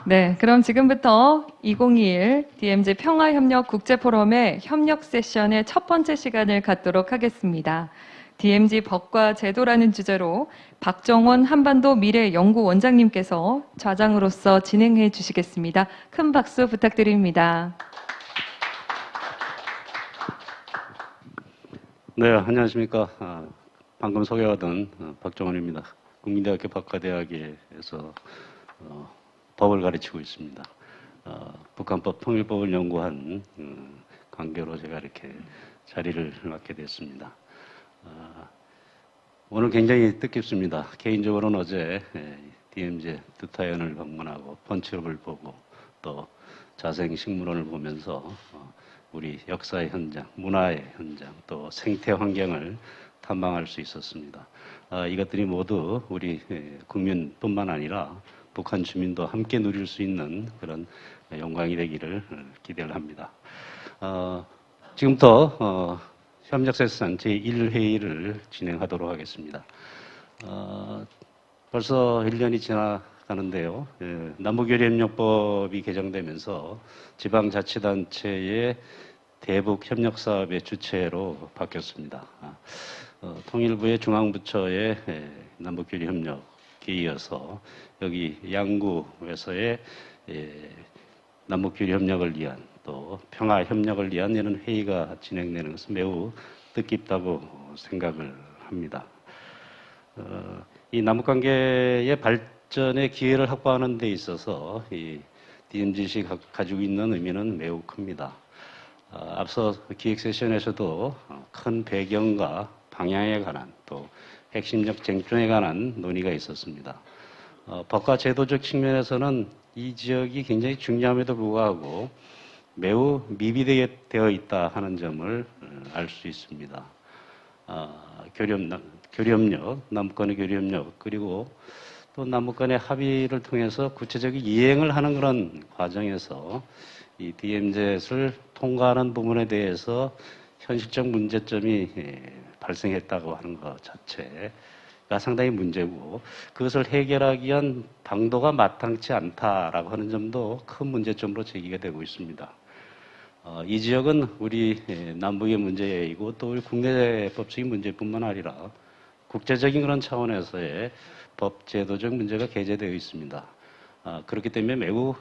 네, 그럼 지금부터 2021 DMZ 평화협력 국제포럼의 협력 세션의 첫 번째 시간을 갖도록 하겠습니다. DMZ 법과 제도라는 주제로 박정원 한반도 미래연구원장님께서 좌장으로서 진행해 주시겠습니다. 큰 박수 부탁드립니다. 네, 안녕하십니까. 방금 소개받은 박정원입니다. 국민대학교 법과대학에서 법을 가르치고 있습니다. 북한법 통일법을 연구한 관계로 제가 이렇게 자리를 맡게 됐습니다. 오늘 굉장히 뜻깊습니다. 개인적으로는 어제 DMZ 두타연을 방문하고 펀치업을 보고 또 자생식물원을 보면서 우리 역사의 현장, 문화의 현장, 또 생태 환경을 탐방할 수 있었습니다. 이것들이 모두 우리 국민뿐만 아니라 북한 주민도 함께 누릴 수 있는 그런 영광이 되기를 기대를 합니다. 지금부터 협력세션 제1회의를 진행하도록 하겠습니다. 벌써 1년이 지나가는데요. 남북교류협력법이 개정되면서 지방자치단체의 대북협력사업의 주체로 바뀌었습니다. 통일부의 중앙부처의 남북교류협력에 이어서 여기 양구에서의 남북교류협력을 위한 또 평화협력을 위한 이런 회의가 진행되는 것은 매우 뜻깊다고 생각을 합니다. 이 남북관계의 발전의 기회를 확보하는 데 있어서 이 DMZ이 가지고 있는 의미는 매우 큽니다. 앞서 기획 세션에서도 큰 배경과 방향에 관한 또 핵심적 쟁점에 관한 논의가 있었습니다. 법과 제도적 측면에서는 이 지역이 굉장히 중요함에도 불구하고 매우 미비되어 있다 하는 점을 알 수 있습니다. 교류협력, 남북 간의 교류협력, 그리고 또 남북 간의 합의를 통해서 구체적인 이행을 하는 그런 과정에서 이 DMZ를 통과하는 부분에 대해서 현실적 문제점이 발생했다고 하는 것 자체가 상당히 문제고, 그것을 해결하기 위한 방도가 마땅치 않다라고 하는 점도 큰 문제점으로 제기가 되고 있습니다. 이 지역은 우리 남북의 문제이고 또 우리 국내 법적인 문제뿐만 아니라 국제적인 그런 차원에서의 법 제도적 문제가 게재되어 있습니다. 그렇기 때문에 매우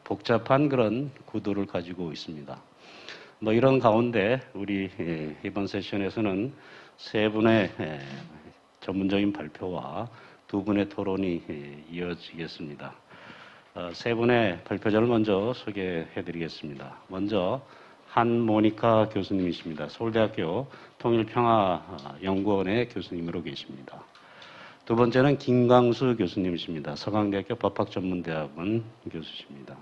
복잡한 그런 구도를 가지고 있습니다. 이런 가운데 우리 이번 세션에서는 세 분의 전문적인 발표와 두 분의 토론이 이어지겠습니다. 세 분의 발표자를 먼저 소개해 드리겠습니다. 먼저 한모니카 교수님이십니다. 서울대학교 통일평화연구원의 교수님으로 계십니다. 두 번째는 김광수 교수님이십니다. 서강대학교 법학전문대학원 교수십니다.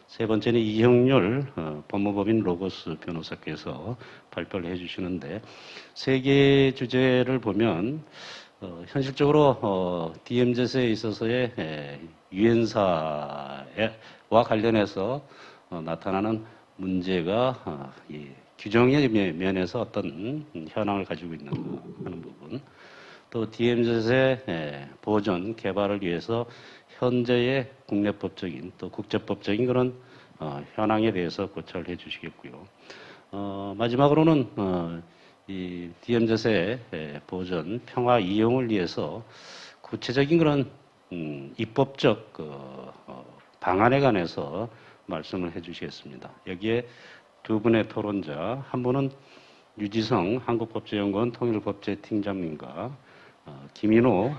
세 번째는 이형률 법무법인 로고스 변호사께서 발표를 해주시는데, 세 개의 주제를 보면 현실적으로 DMZ에 있어서의 유엔사와 관련해서 나타나는 문제가 규정의 면에서 어떤 현황을 가지고 있는 하는 부분, 또 DMZ의 보존, 개발을 위해서 현재의 국내법적인 또 국제법적인 그런 현황에 대해서 고찰을 해 주시겠고요. 마지막으로는 이 DMZ의 보존, 평화 이용을 위해서 구체적인 그런 입법적 방안에 관해서 말씀을 해 주시겠습니다. 여기에 두 분의 토론자, 한 분은 유지성 한국법제연구원 통일법제팀장님과 김인호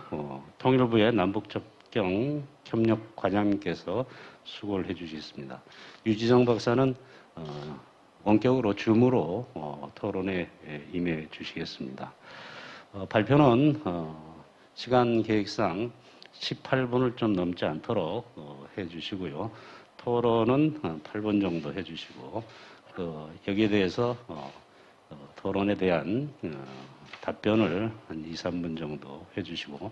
통일부의 남북접경 협력과장님께서 수고를 해 주시겠습니다. 유지성 박사는 원격으로 줌으로 토론에 임해 주시겠습니다. 발표는 시간 계획상 18분을 좀 넘지 않도록 해 주시고요. 토론은 8분 정도 해 주시고, 여기에 대해서 토론에 대한 답변을 한 2, 3분 정도 해 주시고,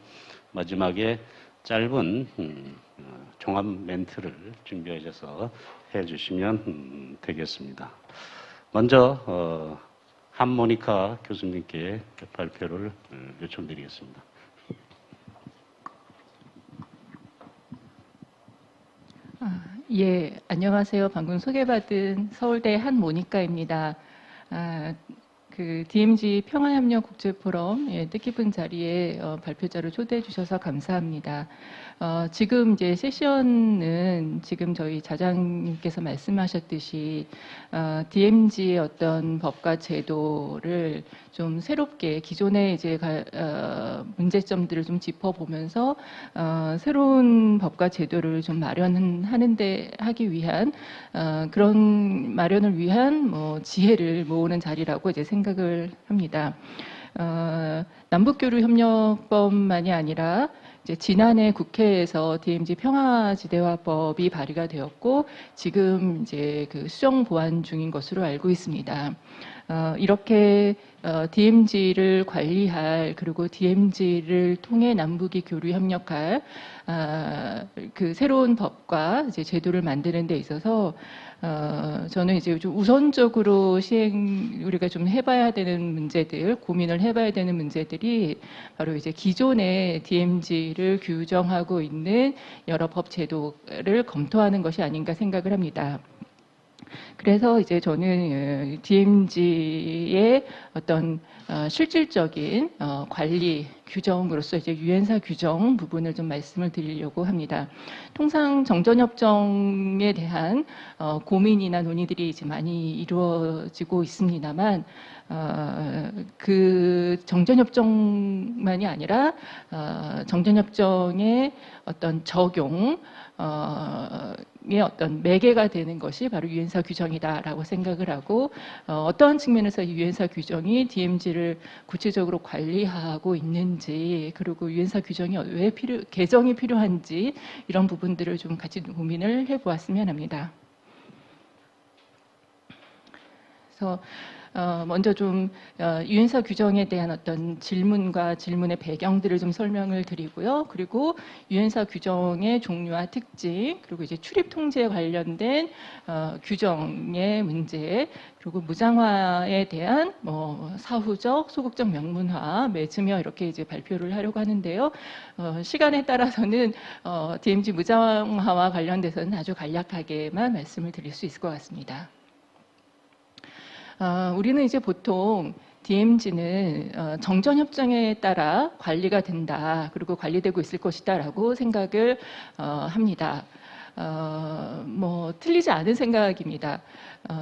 마지막에 짧은 종합 멘트를 준비하셔서 해 주시면 되겠습니다. 먼저 한모니카 교수님께 발표를 요청드리겠습니다. 예, 안녕하세요. 방금 소개받은 서울대 한모니카입니다. 그 DMZ 평화협력 국제포럼 뜻깊은 자리에 발표자로 초대해 주셔서 감사합니다. 지금 이제 세션은 지금 저희 자장님께서 말씀하셨듯이 DMZ의 어떤 법과 제도를 좀 새롭게 기존의 이제 문제점들을 좀 짚어보면서 새로운 법과 제도를 좀 마련하는데 하기 위한 그런 마련을 위한 뭐 지혜를 모으는 자리라고 이제 생각을 합니다. 남북교류협력법만이 아니라 이제 지난해 국회에서 DMZ 평화지대화법이 발의가 되었고 지금 이제 그 수정 보완 중인 것으로 알고 있습니다. 이렇게 DMZ를 관리할 그리고 DMZ를 통해 남북이 교류 협력할 그 새로운 법과 이제 제도를 만드는 데 있어서 저는 이제 좀 우선적으로 우리가 좀 해봐야 되는 문제들, 고민을 해봐야 되는 문제들이 바로 이제 기존의 DMZ를 규정하고 있는 여러 법 제도를 검토하는 것이 아닌가 생각을 합니다. 그래서 이제 저는 DMZ의 어떤 실질적인 관리 규정으로서 이제 유엔사 규정 부분을 좀 말씀을 드리려고 합니다. 통상 정전협정에 대한 고민이나 논의들이 이제 많이 이루어지고 있습니다만 그 정전협정만이 아니라 정전협정의 어떤 적용 어떤 매개가 되는 것이 바로 유엔사 규정이다라고 생각을 하고 어떠한 측면에서 이 유엔사 규정이 DMZ를 구체적으로 관리하고 있는지 그리고 유엔사 규정이 왜 개정이 필요한지 이런 부분들을 좀 같이 고민을 해보았으면 합니다. 그래서 먼저 좀 유엔사 규정에 대한 어떤 질문과 질문의 배경들을 좀 설명을 드리고요. 그리고 유엔사 규정의 종류와 특징, 그리고 이제 출입 통제에 관련된 규정의 문제, 그리고 무장화에 대한 뭐 사후적, 소극적 명문화, 맺으며 이렇게 이제 발표를 하려고 하는데요. 시간에 따라서는 DMZ 무장화와 관련돼서는 아주 간략하게만 말씀을 드릴 수 있을 것 같습니다. 우리는 이제 보통 DMZ는 정전협정에 따라 관리가 된다, 그리고 관리되고 있을 것이다라고 생각을 합니다. 뭐 틀리지 않은 생각입니다.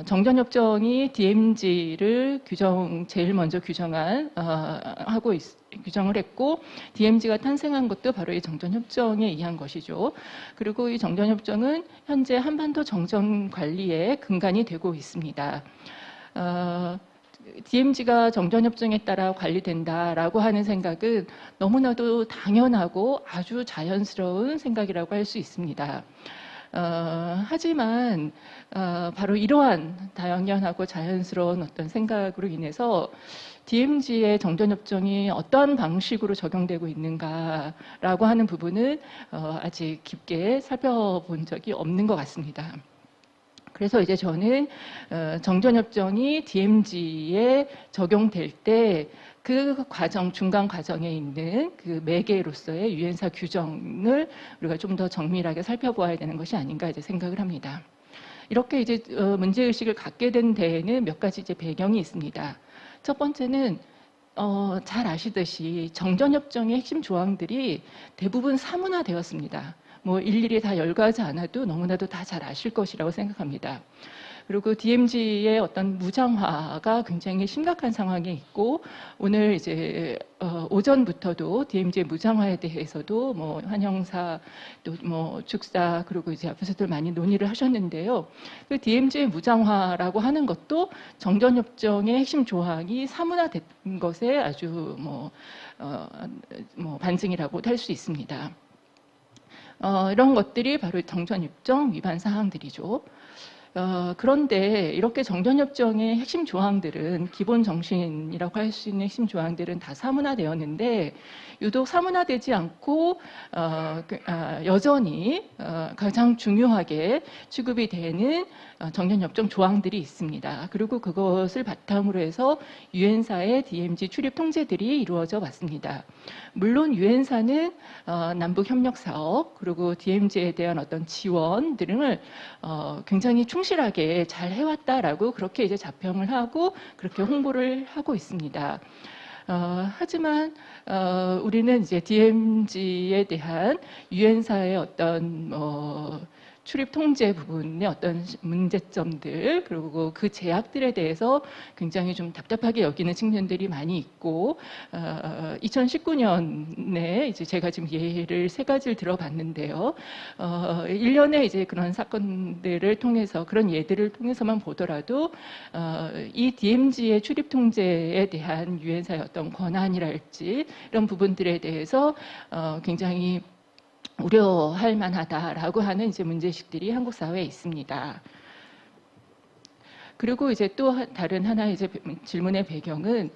정전협정이 DMZ를 제일 먼저 규정을 했고 DMZ가 탄생한 것도 바로 이 정전협정에 의한 것이죠. 그리고 이 정전협정은 현재 한반도 정전 관리의 근간이 되고 있습니다. DMZ가 정전협정에 따라 관리된다라고 하는 생각은 너무나도 당연하고 아주 자연스러운 생각이라고 할 수 있습니다. 하지만 바로 이러한 당연하고 자연스러운 어떤 생각으로 인해서 DMZ의 정전협정이 어떠한 방식으로 적용되고 있는가라고 하는 부분은 아직 깊게 살펴본 적이 없는 것 같습니다. 그래서 이제 저는 정전협정이 DMZ에 적용될 때 그 과정, 중간 과정에 있는 그 매개로서의 유엔사 규정을 우리가 좀 더 정밀하게 살펴보아야 되는 것이 아닌가 이제 생각을 합니다. 이렇게 이제 문제의식을 갖게 된 데에는 몇 가지 이제 배경이 있습니다. 첫 번째는 잘 아시듯이 정전협정의 핵심 조항들이 대부분 사문화되었습니다. 뭐 일일이 다 열거하지 않아도 너무나도 다 잘 아실 것이라고 생각합니다. 그리고 DMZ의 어떤 무장화가 굉장히 심각한 상황에 있고 오늘 이제 오전부터도 DMZ의 무장화에 대해서도 뭐 환영사 또 뭐 축사 그리고 이제 앞에서들 많이 논의를 하셨는데요. 그 DMZ의 무장화라고 하는 것도 정전협정의 핵심 조항이 사문화된 것에 아주 뭐 반증이라고 할 수 있습니다. 이런 것들이 바로 정전협정 위반 사항들이죠. 그런데 이렇게 정전협정의 핵심 조항들은 기본 정신이라고 할 수 있는 핵심 조항들은 다 사문화되었는데 유독 사문화되지 않고 여전히 가장 중요하게 취급이 되는 정전협정 조항들이 있습니다. 그리고 그것을 바탕으로 해서 유엔사의 DMZ 출입 통제들이 이루어져 왔습니다. 물론 유엔사는 남북 협력 사업 그리고 DMZ에 대한 어떤 지원 등을 굉장히 충실하게 잘 해왔다라고 그렇게 이제 자평을 하고 그렇게 홍보를 하고 있습니다. 하지만 우리는 이제 DMZ에 대한 유엔사의 어떤 출입 통제 부분의 어떤 문제점들 그리고 그 제약들에 대해서 굉장히 좀 답답하게 여기는 측면들이 많이 있고 2019년에 이제 제가 지금 예를 세 가지를 들어봤는데요. 1년에 이제 그런 사건들을 통해서 그런 예들을 통해서만 보더라도 이 DMZ의 출입 통제에 대한 유엔사의 어떤 권한이랄지 이런 부분들에 대해서 굉장히 우려할 만하다라고 하는 이제 문제식들이 한국 사회에 있습니다. 그리고 이제 또 다른 하나의 이제 질문의 배경은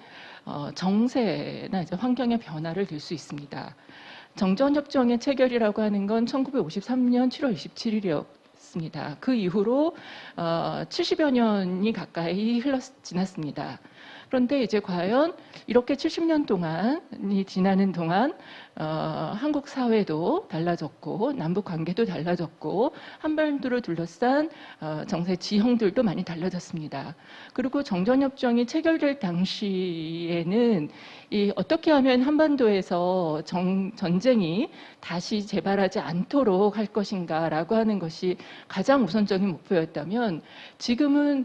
정세나 이제 환경의 변화를 들 수 있습니다. 정전협정의 체결이라고 하는 건 1953년 7월 27일이었습니다. 그 이후로 70여 년이 가까이 지났습니다. 그런데 이제 과연 이렇게 70년 동안이 지나는 동안 한국 사회도 달라졌고 남북 관계도 달라졌고 한반도를 둘러싼 정세 지형들도 많이 달라졌습니다. 그리고 정전협정이 체결될 당시에는 어떻게 하면 한반도에서 전쟁이 다시 재발하지 않도록 할 것인가라고 하는 것이 가장 우선적인 목표였다면 지금은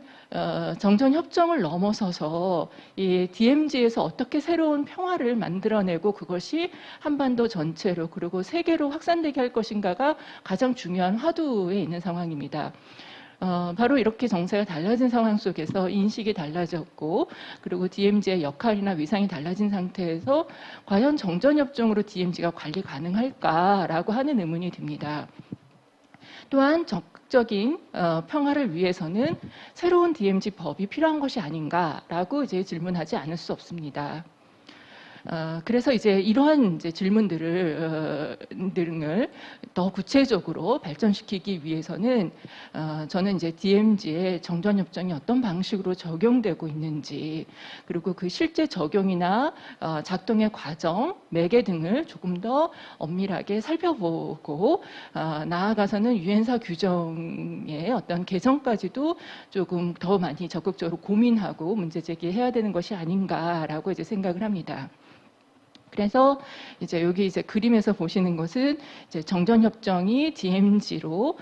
정전협정을 넘어서서 이 DMZ에서 어떻게 새로운 평화를 만들어내고 그것이 한반도 전체로 그리고 세계로 확산되게 할 것인가가 가장 중요한 화두에 있는 상황입니다. 바로 이렇게 정세가 달라진 상황 속에서 인식이 달라졌고 그리고 DMZ의 역할이나 위상이 달라진 상태에서 과연 정전협정으로 DMZ가 관리 가능할까라고 하는 의문이 듭니다. 또한 적극적인 평화를 위해서는 새로운 DMZ 법이 필요한 것이 아닌가라고 이제 질문하지 않을 수 없습니다. 그래서 이제 이러한 이제 질문들을 더 구체적으로 발전시키기 위해서는 저는 이제 DMZ의 정전협정이 어떤 방식으로 적용되고 있는지 그리고 그 실제 적용이나 작동의 과정, 매개 등을 조금 더 엄밀하게 살펴보고 나아가서는 유엔사 규정의 어떤 개정까지도 조금 더 많이 적극적으로 고민하고 문제 제기해야 되는 것이 아닌가라고 이제 생각을 합니다. 그래서 이제 여기 이제 그림에서 보시는 것은 이제 정전협정이 DMZ로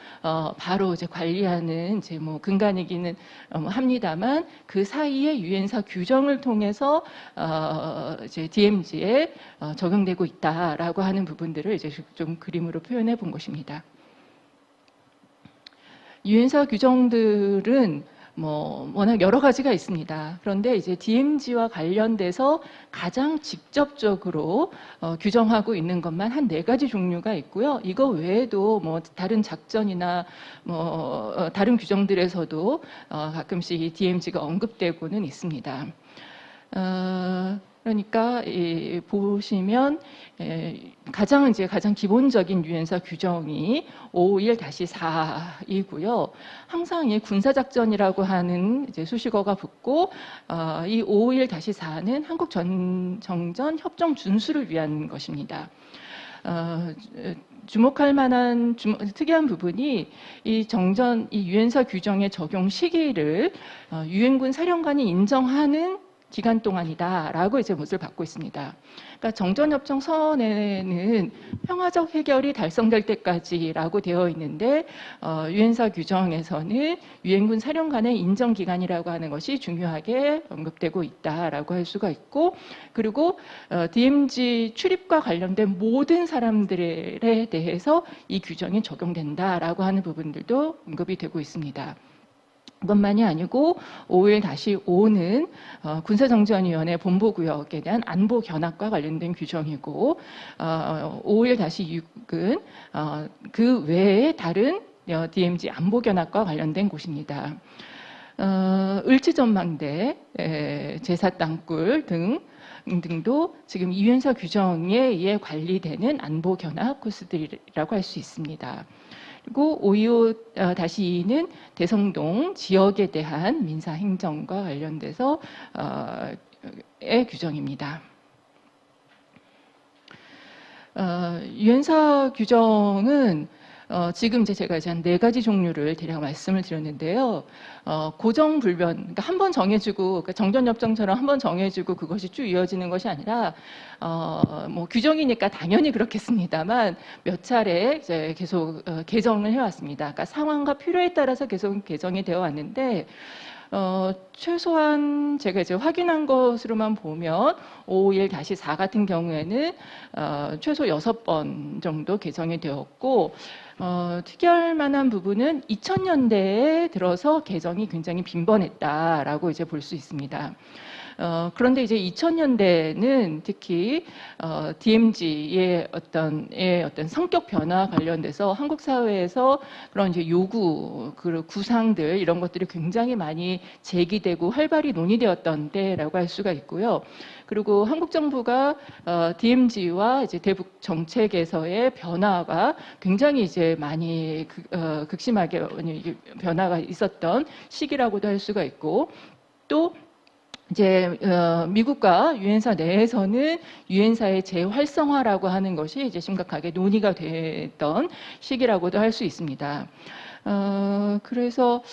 바로 이제 관리하는 이제 뭐 근간이기는 합니다만 그 사이에 유엔사 규정을 통해서 이제 DMZ에 적용되고 있다라고 하는 부분들을 이제 좀 그림으로 표현해 본 것입니다. 유엔사 규정들은 워낙 여러 가지가 있습니다. 그런데 이제 DMZ와 관련돼서 가장 직접적으로 규정하고 있는 것만 한 4가지 종류가 있고요. 이거 외에도 다른 작전이나 다른 규정들에서도 가끔씩 이 DMZ가 언급되고는 있습니다. 그러니까 보시면 가장 기본적인 유엔사 규정이 551-4이고요. 항상 이 군사작전이라고 하는 이제 수식어가 붙고 이 551-4는 한국 정전 협정 준수를 위한 것입니다. 주목할 만한 특이한 부분이 이 유엔사 규정의 적용 시기를 유엔군 사령관이 인정하는 기간 동안이다라고 이제 못을 받고 있습니다. 그러니까 정전협정 서원에는 평화적 해결이 달성될 때까지라고 되어 있는데 유엔사 규정에서는 유엔군 사령관의 인정 기간이라고 하는 것이 중요하게 언급되고 있다라고 할 수가 있고 그리고 DMZ 출입과 관련된 모든 사람들에 대해서 이 규정이 적용된다라고 하는 부분들도 언급이 되고 있습니다. 그것만이 아니고 51-5는 군사정전위원회 본부구역에 대한 안보 견학과 관련된 규정이고 51-6은 그 외에 다른 DMZ 안보 견학과 관련된 곳입니다. 을지전망대, 제사 땅굴 등도 지금 이윤서 규정에 의해 관리되는 안보 견학 코스들이라고 할 수 있습니다. 그리고 525-2는 대성동 지역에 대한 민사 행정과 관련돼서 의 규정입니다. 유엔사 규정은 지금 제가 한 4가지 종류를 대략 말씀을 드렸는데요. 고정 불변, 그러니까 한 번 정해주고, 그러니까 정전협정처럼 한 번 정해주고 그것이 쭉 이어지는 것이 아니라, 뭐 규정이니까 당연히 그렇겠습니다만 몇 차례 이제 계속 개정을 해왔습니다. 그러니까 상황과 필요에 따라서 계속 개정이 되어 왔는데, 최소한 제가 이제 확인한 것으로만 보면 551-4 같은 경우에는 최소 6번 정도 개정이 되었고, 특이할 만한 부분은 2000년대에 들어서 개정이 굉장히 빈번했다라고 이제 볼 수 있습니다. 그런데 이제 2000년대는 특히 DMZ의 어떤 성격 변화 관련돼서 한국 사회에서 그런 이제 요구, 그 구상들 이런 것들이 굉장히 많이 제기되고 활발히 논의되었던 때라고 할 수가 있고요. 그리고 한국 정부가 DMZ와 이제 대북 정책에서의 변화가 굉장히 이제 많이 극심하게 변화가 있었던 시기라고도 할 수가 있고, 또 이제 미국과 유엔사 내에서는 유엔사의 재활성화라고 하는 것이 이제 심각하게 논의가 됐던 시기라고도 할 수 있습니다. 그래서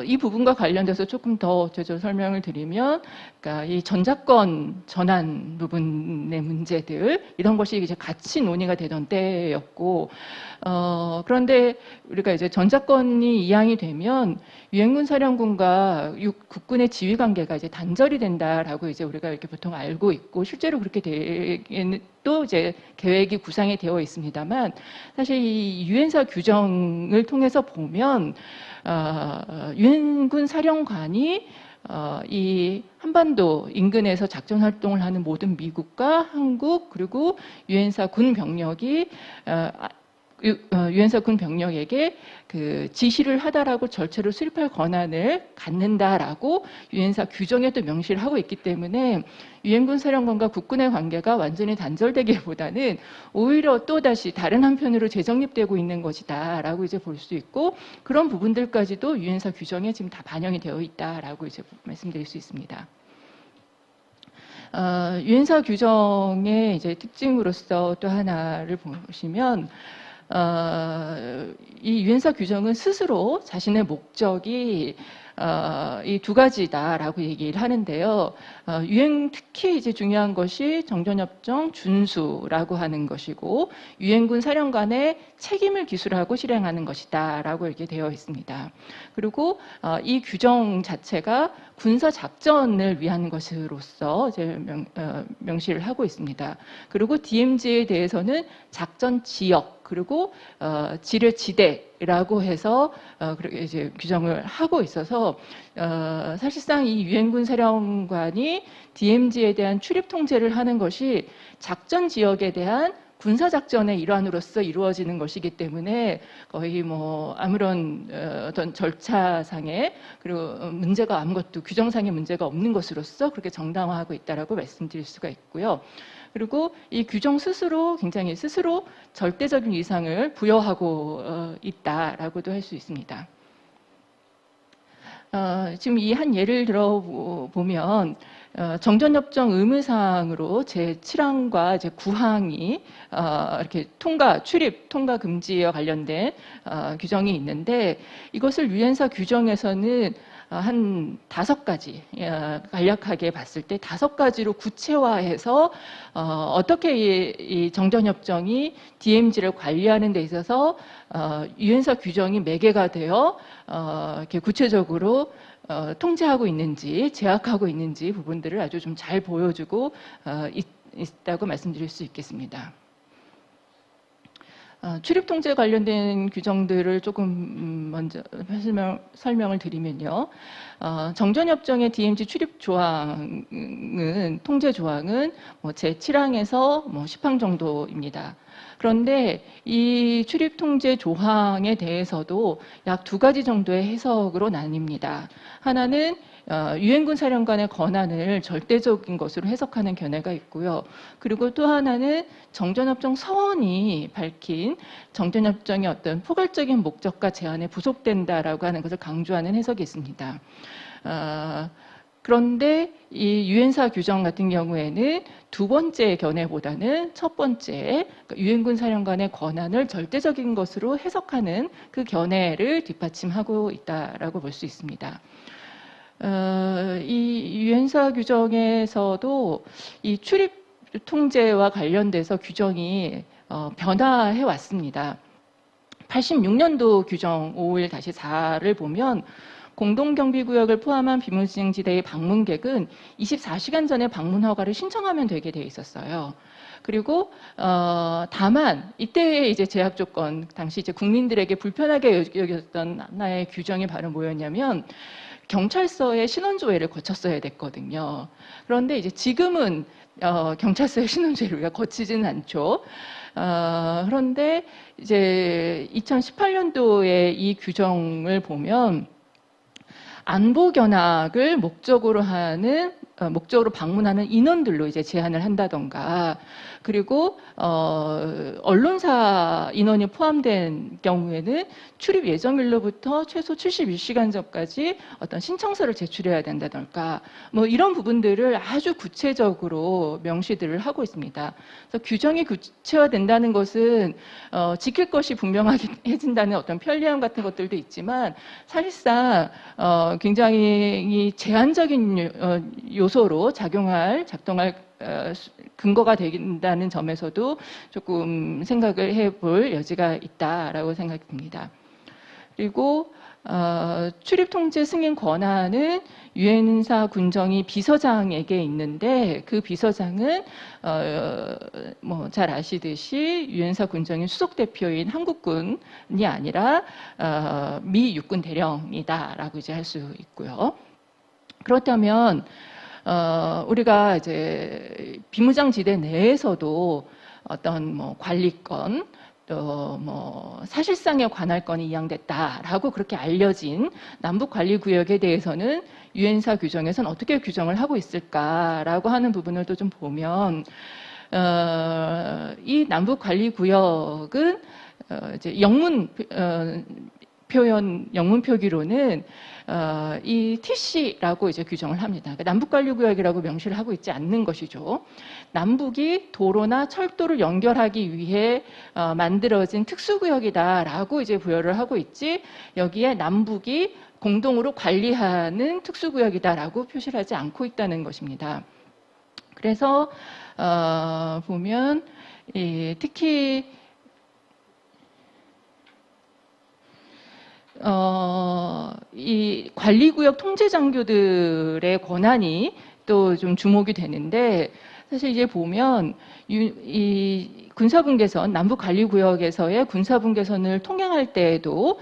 이 부분과 관련돼서 조금 더 설명을 드리면, 그러니까 이 전자권 전환 부분의 문제들 이런 것이 이제 같이 논의가 되던 때였고, 그런데 우리가 이제 전자권이 이양이 되면 유엔군 사령군과 국군의 지휘 관계가 이제 단절이 된다라고 이제 우리가 이렇게 보통 알고 있고, 실제로 그렇게 되는 또 이제 계획이 구상이 되어 있습니다만, 사실 이 유엔사 규정을 통해서 보면 유엔군 사령관이 이 한반도 인근에서 작전 활동을 하는 모든 미국과 한국 그리고 유엔사 군 병력이 유엔사 군 병력에게 그 지시를 하다라고 절차를 수립할 권한을 갖는다라고 유엔사 규정에도 명시를 하고 있기 때문에 유엔군 사령관과 국군의 관계가 완전히 단절되기보다는 오히려 또다시 다른 한편으로 재정립되고 있는 것이다라고 이제 볼 수 있고, 그런 부분들까지도 유엔사 규정에 지금 다 반영이 되어 있다라고 이제 말씀드릴 수 있습니다. 유엔사 규정의 이제 특징으로서 또 하나를 보시면, 이 유엔사 규정은 스스로 자신의 목적이 이 2가지다라고 얘기를 하는데요. 특히 이제 중요한 것이 정전협정 준수라고 하는 것이고, 유엔군 사령관의 책임을 기술하고 실행하는 것이다라고 이렇게 되어 있습니다. 그리고 이 규정 자체가 군사 작전을 위한 것으로서 이제 명시를 하고 있습니다. 그리고 DMZ에 대해서는 작전 지역 그리고 지뢰지대라고 해서 그렇게 이제 규정을 하고 있어서, 사실상 이 유엔군 사령관이 DMZ에 대한 출입 통제를 하는 것이 작전 지역에 대한 군사작전의 일환으로서 이루어지는 것이기 때문에 거의 뭐 아무런 어떤 절차상의 그리고 문제가 아무것도 규정상의 문제가 없는 것으로서 그렇게 정당화하고 있다라고 말씀드릴 수가 있고요. 그리고 이 규정 스스로 굉장히 스스로 절대적인 위상을 부여하고 있다라고도 할 수 있습니다. 지금 이 한 예를 들어보면, 정전협정 의무사항으로 제7항과 이제 9항이 이렇게 출입 통과 금지와 관련된 규정이 있는데, 이것을 유엔사 규정에서는 한 5가지, 간략하게 봤을 때 5가지로 구체화해서 어떻게 이 정전협정이 DMZ를 관리하는 데 있어서 유엔사 규정이 매개가 되어 이렇게 구체적으로 통제하고 있는지 제약하고 있는지 부분들을 아주 좀 잘 보여주고 있다고 말씀드릴 수 있겠습니다. 출입 통제 관련된 규정들을 조금 먼저 설명을 드리면요. 정전협정의 DMZ 출입 조항은 통제 조항은 뭐 제7항에서 뭐 10항 정도입니다. 그런데 이 출입 통제 조항에 대해서도 약 2가지 정도의 해석으로 나뉩니다. 하나는 유엔군 사령관의 권한을 절대적인 것으로 해석하는 견해가 있고요. 그리고 또 하나는 정전협정 서원이 밝힌 정전협정의 어떤 포괄적인 목적과 제한에 부속된다라고 하는 것을 강조하는 해석이 있습니다. 그런데 이 유엔사 규정 같은 경우에는 2번째 견해보다는 첫 번째 유엔군 사령관의 권한을 절대적인 것으로 해석하는 그 견해를 뒷받침하고 있다라고 볼 수 있습니다. 이 유엔사 규정에서도 이 출입 통제와 관련돼서 규정이 변화해 왔습니다. 86년도 규정 551-4를 보면 공동경비구역을 포함한 비무장지대의 방문객은 24시간 전에 방문 허가를 신청하면 되게 돼 있었어요. 그리고 다만 이때의 이제 제약 조건, 당시 이제 국민들에게 불편하게 여겼던 하나의 규정이 바로 뭐였냐면 경찰서의 신원조회를 거쳤어야 됐거든요. 그런데 이제 지금은 경찰서의 신원조회를 우리가 거치지는 않죠. 그런데 이제 2018년도에 이 규정을 보면 안보 견학을 목적으로 방문하는 인원들로 이제 제한을 한다던가, 그리고 언론사 인원이 포함된 경우에는 출입 예정일로부터 최소 71시간 전까지 어떤 신청서를 제출해야 된다던가, 뭐 이런 부분들을 아주 구체적으로 명시들을 하고 있습니다. 그래서 규정이 구체화된다는 것은 지킬 것이 분명해진다는 어떤 편리함 같은 것들도 있지만, 사실상 굉장히 제한적인 요소로 작동할 근거가 된다는 점에서도 조금 생각을 해볼 여지가 있다라고 생각이 듭니다. 그리고 출입 통제 승인 권한은 유엔사 군정이 비서장에게 있는데, 그 비서장은 뭐 잘 아시듯이 유엔사 군정의 수석 대표인 한국군이 아니라 미 육군 대령이다라고 이제 할 수 있고요. 그렇다면 우리가 이제 비무장지대 내에서도 어떤 뭐 관리권, 또 뭐 사실상의 관할권이 이양됐다라고 그렇게 알려진 남북관리구역에 대해서는 유엔사 규정에서는 어떻게 규정을 하고 있을까라고 하는 부분을 또 좀 보면, 이 남북관리구역은 이제 영문 표기로는 이 TC라고 이제 규정을 합니다. 그러니까 남북관리구역이라고 명시를 하고 있지 않는 것이죠. 남북이 도로나 철도를 연결하기 위해 만들어진 특수구역이다라고 이제 부여를 하고 있지, 여기에 남북이 공동으로 관리하는 특수구역이다라고 표시를 하지 않고 있다는 것입니다. 그래서 보면 특히 이 관리구역 통제장교들의 권한이 또 좀 주목이 되는데, 사실 이제 보면 이 군사분계선, 남북관리구역에서의 군사분계선을 통행할 때에도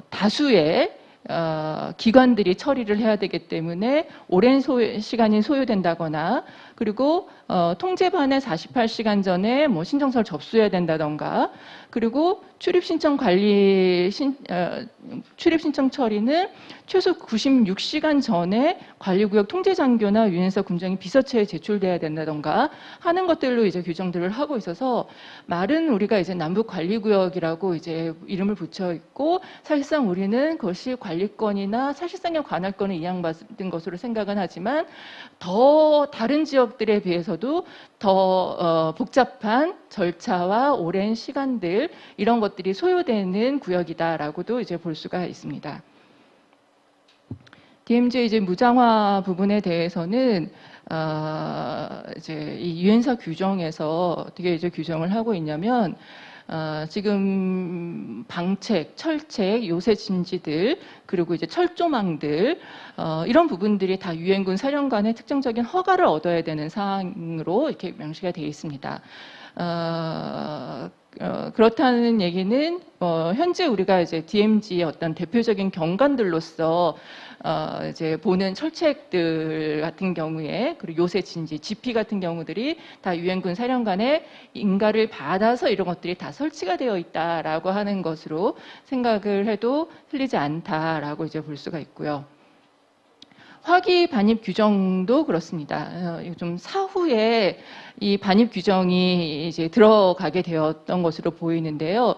다수의 기관들이 처리를 해야 되기 때문에 오랜 시간이 소요된다거나, 그리고 통제반에 48시간 전에 뭐 신청서를 접수해야 된다던가, 그리고 출입신청 처리는 최소 96시간 전에 관리구역 통제장교나 유엔사 군정이 비서체에 제출돼야 된다던가 하는 것들로 이제 규정들을 하고 있어서, 말은 우리가 이제 남북관리구역이라고 이제 이름을 붙여 있고, 사실상 우리는 그것이 관리권이나 사실상의 관할권을 이양받은 것으로 생각은 하지만, 더 다른 지역들에 비해서도 더 복잡한 절차와 오랜 시간들, 이런 것들이 소요되는 구역이다라고도 이제 볼 수가 있습니다. DMZ 이제 무장화 부분에 대해서는 이제 이 유엔사 규정에서 어떻게 이제 규정을 하고 있냐면, 지금 방책, 철책, 요새 진지들, 그리고 이제 철조망들, 이런 부분들이 다 유엔군 사령관의 특정적인 허가를 얻어야 되는 사항으로 이렇게 명시가 되어 있습니다. 그렇다는 얘기는 현재 우리가 이제 DMZ의 어떤 대표적인 경관들로서 이제 보는 철책들 같은 경우에, 그리고 요새 진지, GP 같은 경우들이 다 유엔군 사령관의 인가를 받아서 이런 것들이 다 설치가 되어 있다라고 하는 것으로 생각을 해도 틀리지 않다라고 이제 볼 수가 있고요. 화기 반입 규정도 그렇습니다. 좀 사후에 이 반입 규정이 이제 들어가게 되었던 것으로 보이는데요.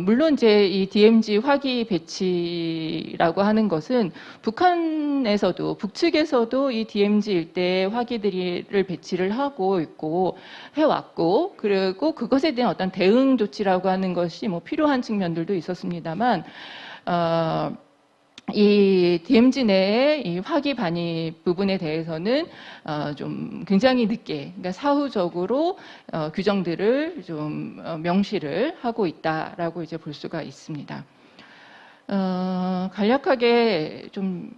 물론 이제 이 DMZ 화기 배치라고 하는 것은 북한에서도, 북측에서도 이 DMZ 일대에 화기들을 배치를 하고 있고 해왔고, 그리고 그것에 대한 어떤 대응 조치라고 하는 것이 뭐 필요한 측면들도 있었습니다만, 이 DMZ 내의 이 화기 반입 부분에 대해서는 좀 굉장히 늦게, 그러니까 사후적으로 규정들을 좀 명시를 하고 있다라고 이제 볼 수가 있습니다. 간략하게 좀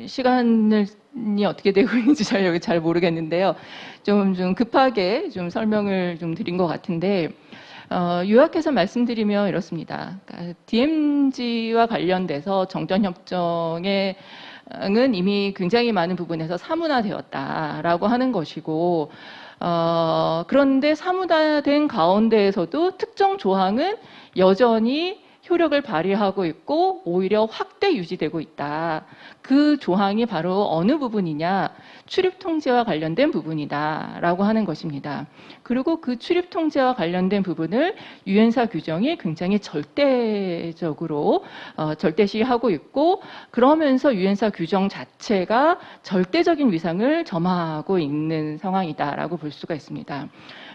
시간이 어떻게 되고 있는지 잘 모르겠는데요. 좀 급하게 좀 설명을 좀 드린 것 같은데, 요약해서 말씀드리면 이렇습니다. 그러니까 DMZ와 관련돼서 정전협정은 이미 굉장히 많은 부분에서 사문화되었다라고 하는 것이고, 그런데 사문화된 가운데에서도 특정 조항은 여전히 효력을 발휘하고 있고 오히려 확대 유지되고 있다. 그 조항이 바로 어느 부분이냐? 출입 통제와 관련된 부분이다라고 하는 것입니다. 그리고 그 출입 통제와 관련된 부분을 유엔사 규정이 굉장히 절대적으로 절대시하고 있고, 그러면서 유엔사 규정 자체가 절대적인 위상을 점하고 있는 상황이다라고 볼 수가 있습니다.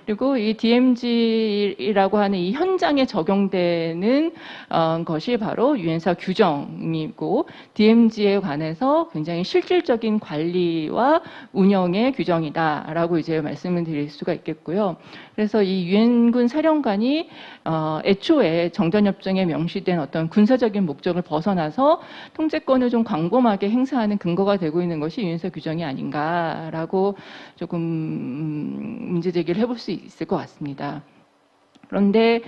그리고 이 DMZ라고 하는 이 현장에 적용되는 것이 바로 유엔사 규정이고, DMZ에 관해서 굉장히 실질적인 관리와 운영의 규정이다라고 이제 말씀을 드릴 수가 있겠고요. 그래서 이 유엔군 사령관이 애초에 정전협정에 명시된 어떤 군사적인 목적을 벗어나서 통제권을 좀 광범하게 행사하는 근거가 되고 있는 것이 유엔사 규정이 아닌가라고 조금 문제 제기를 해볼 수 있을 것 같습니다. 그런데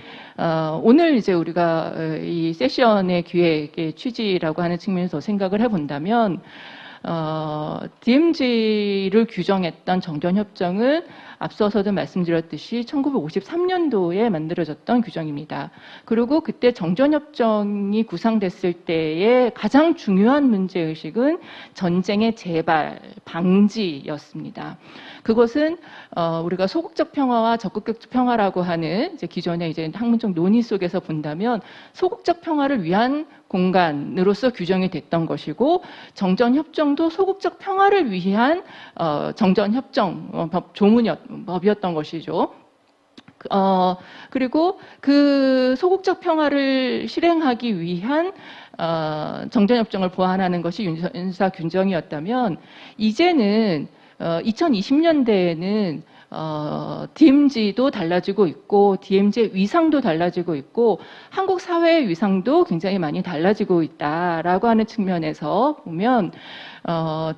오늘 이제 우리가 이 세션의 기획의 취지라고 하는 측면에서 생각을 해본다면, DMZ를 규정했던 정전협정은 앞서서도 말씀드렸듯이 1953년도에 만들어졌던 규정입니다. 그리고 그때 정전협정이 구상됐을 때의 가장 중요한 문제의식은 전쟁의 재발, 방지였습니다. 그것은 우리가 소극적 평화와 적극적 평화라고 하는 이제 기존의 이제 학문적 논의 속에서 본다면, 소극적 평화를 위한 공간으로서 규정이 됐던 것이고, 정전협정도 소극적 평화를 위한 정전협정 법이었던 것이죠. 그리고 그 소극적 평화를 실행하기 위한 정전협정을 보완하는 것이 유엔사 규정이었다면, 이제는 2020년대에는 DMZ도 달라지고 있고, DMZ의 위상도 달라지고 있고, 한국 사회의 위상도 굉장히 많이 달라지고 있다라고 하는 측면에서 보면,